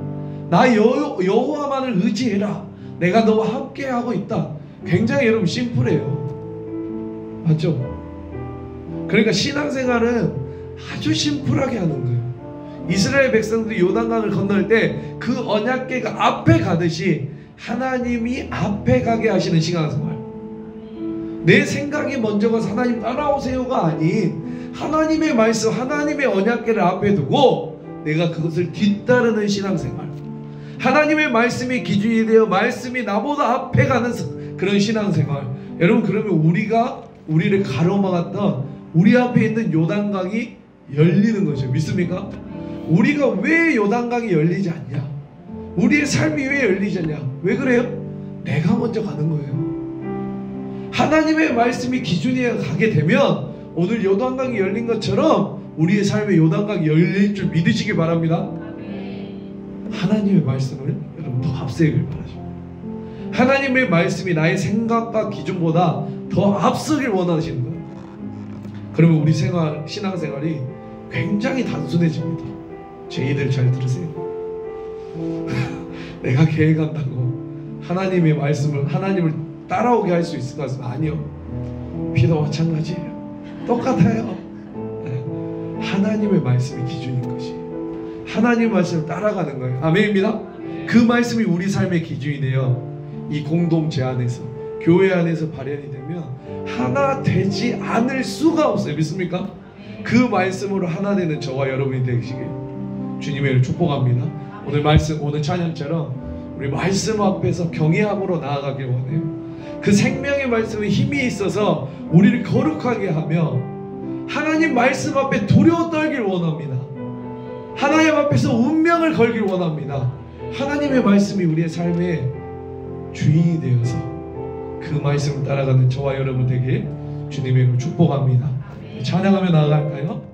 나 여호와만을 의지해라. 내가 너와 함께하고 있다. 굉장히 여러분 심플해요. 맞죠? 그러니까 신앙생활은 아주 심플하게 하는 거예요. 이스라엘 백성들이 요단강을 건널 때 그 언약궤가 앞에 가듯이 하나님이 앞에 가게 하시는 신앙생활. 내 생각이 먼저 가서 하나님 따라오세요가 아닌 하나님의 말씀, 하나님의 언약궤를 앞에 두고 내가 그것을 뒤따르는 신앙생활. 하나님의 말씀이 기준이 되어 말씀이 나보다 앞에 가는 그런 신앙생활. 여러분, 그러면 우리를 가로막았던 우리 앞에 있는 요단강이 열리는 거죠. 믿습니까? 우리가 왜 요단강이 열리지 않냐? 우리의 삶이 왜 열리지 않냐? 왜 그래요? 내가 먼저 가는 거예요. 하나님의 말씀이 기준이어 가게 되면 오늘 요단강이 열린 것처럼 우리의 삶에 요단강이 열릴 줄 믿으시기 바랍니다. 하나님의 말씀을 여러분 더 앞세우길 바라십니다. 하나님의 말씀이 나의 생각과 기준보다 더 앞서길 원하시는 거예요. 그러면 우리 신앙생활이 굉장히 단순해집니다. 제 얘기를 잘 들으세요. 내가 계획한다고 하나님의 말씀을, 하나님을 따라오게 할 수 있을까? 아니요. 피도 마찬가지예요. 똑같아요. 하나님의 말씀이 기준인 것이, 하나님의 말씀을 따라가는 거예요. 아멘입니다. 그 말씀이 우리 삶의 기준이 되어 이 공동체 안에서, 교회 안에서 발현이 되면 하나 되지 않을 수가 없어요. 믿습니까? 그 말씀으로 하나 되는 저와 여러분이 되시길 주님의 축복합니다. 오늘 찬양처럼 우리 말씀 앞에서 경외함으로 나아가길 원해요. 그 생명의 말씀에 힘이 있어서 우리를 거룩하게 하며 하나님 말씀 앞에 두려워 떨길 원합니다. 하나님 앞에서 운명을 걸길 원합니다. 하나님의 말씀이 우리의 삶의 주인이 되어서 그 말씀을 따라가는 저와 여러분 되게 주님의 이름으로 축복합니다. 찬양하며 나아갈까요?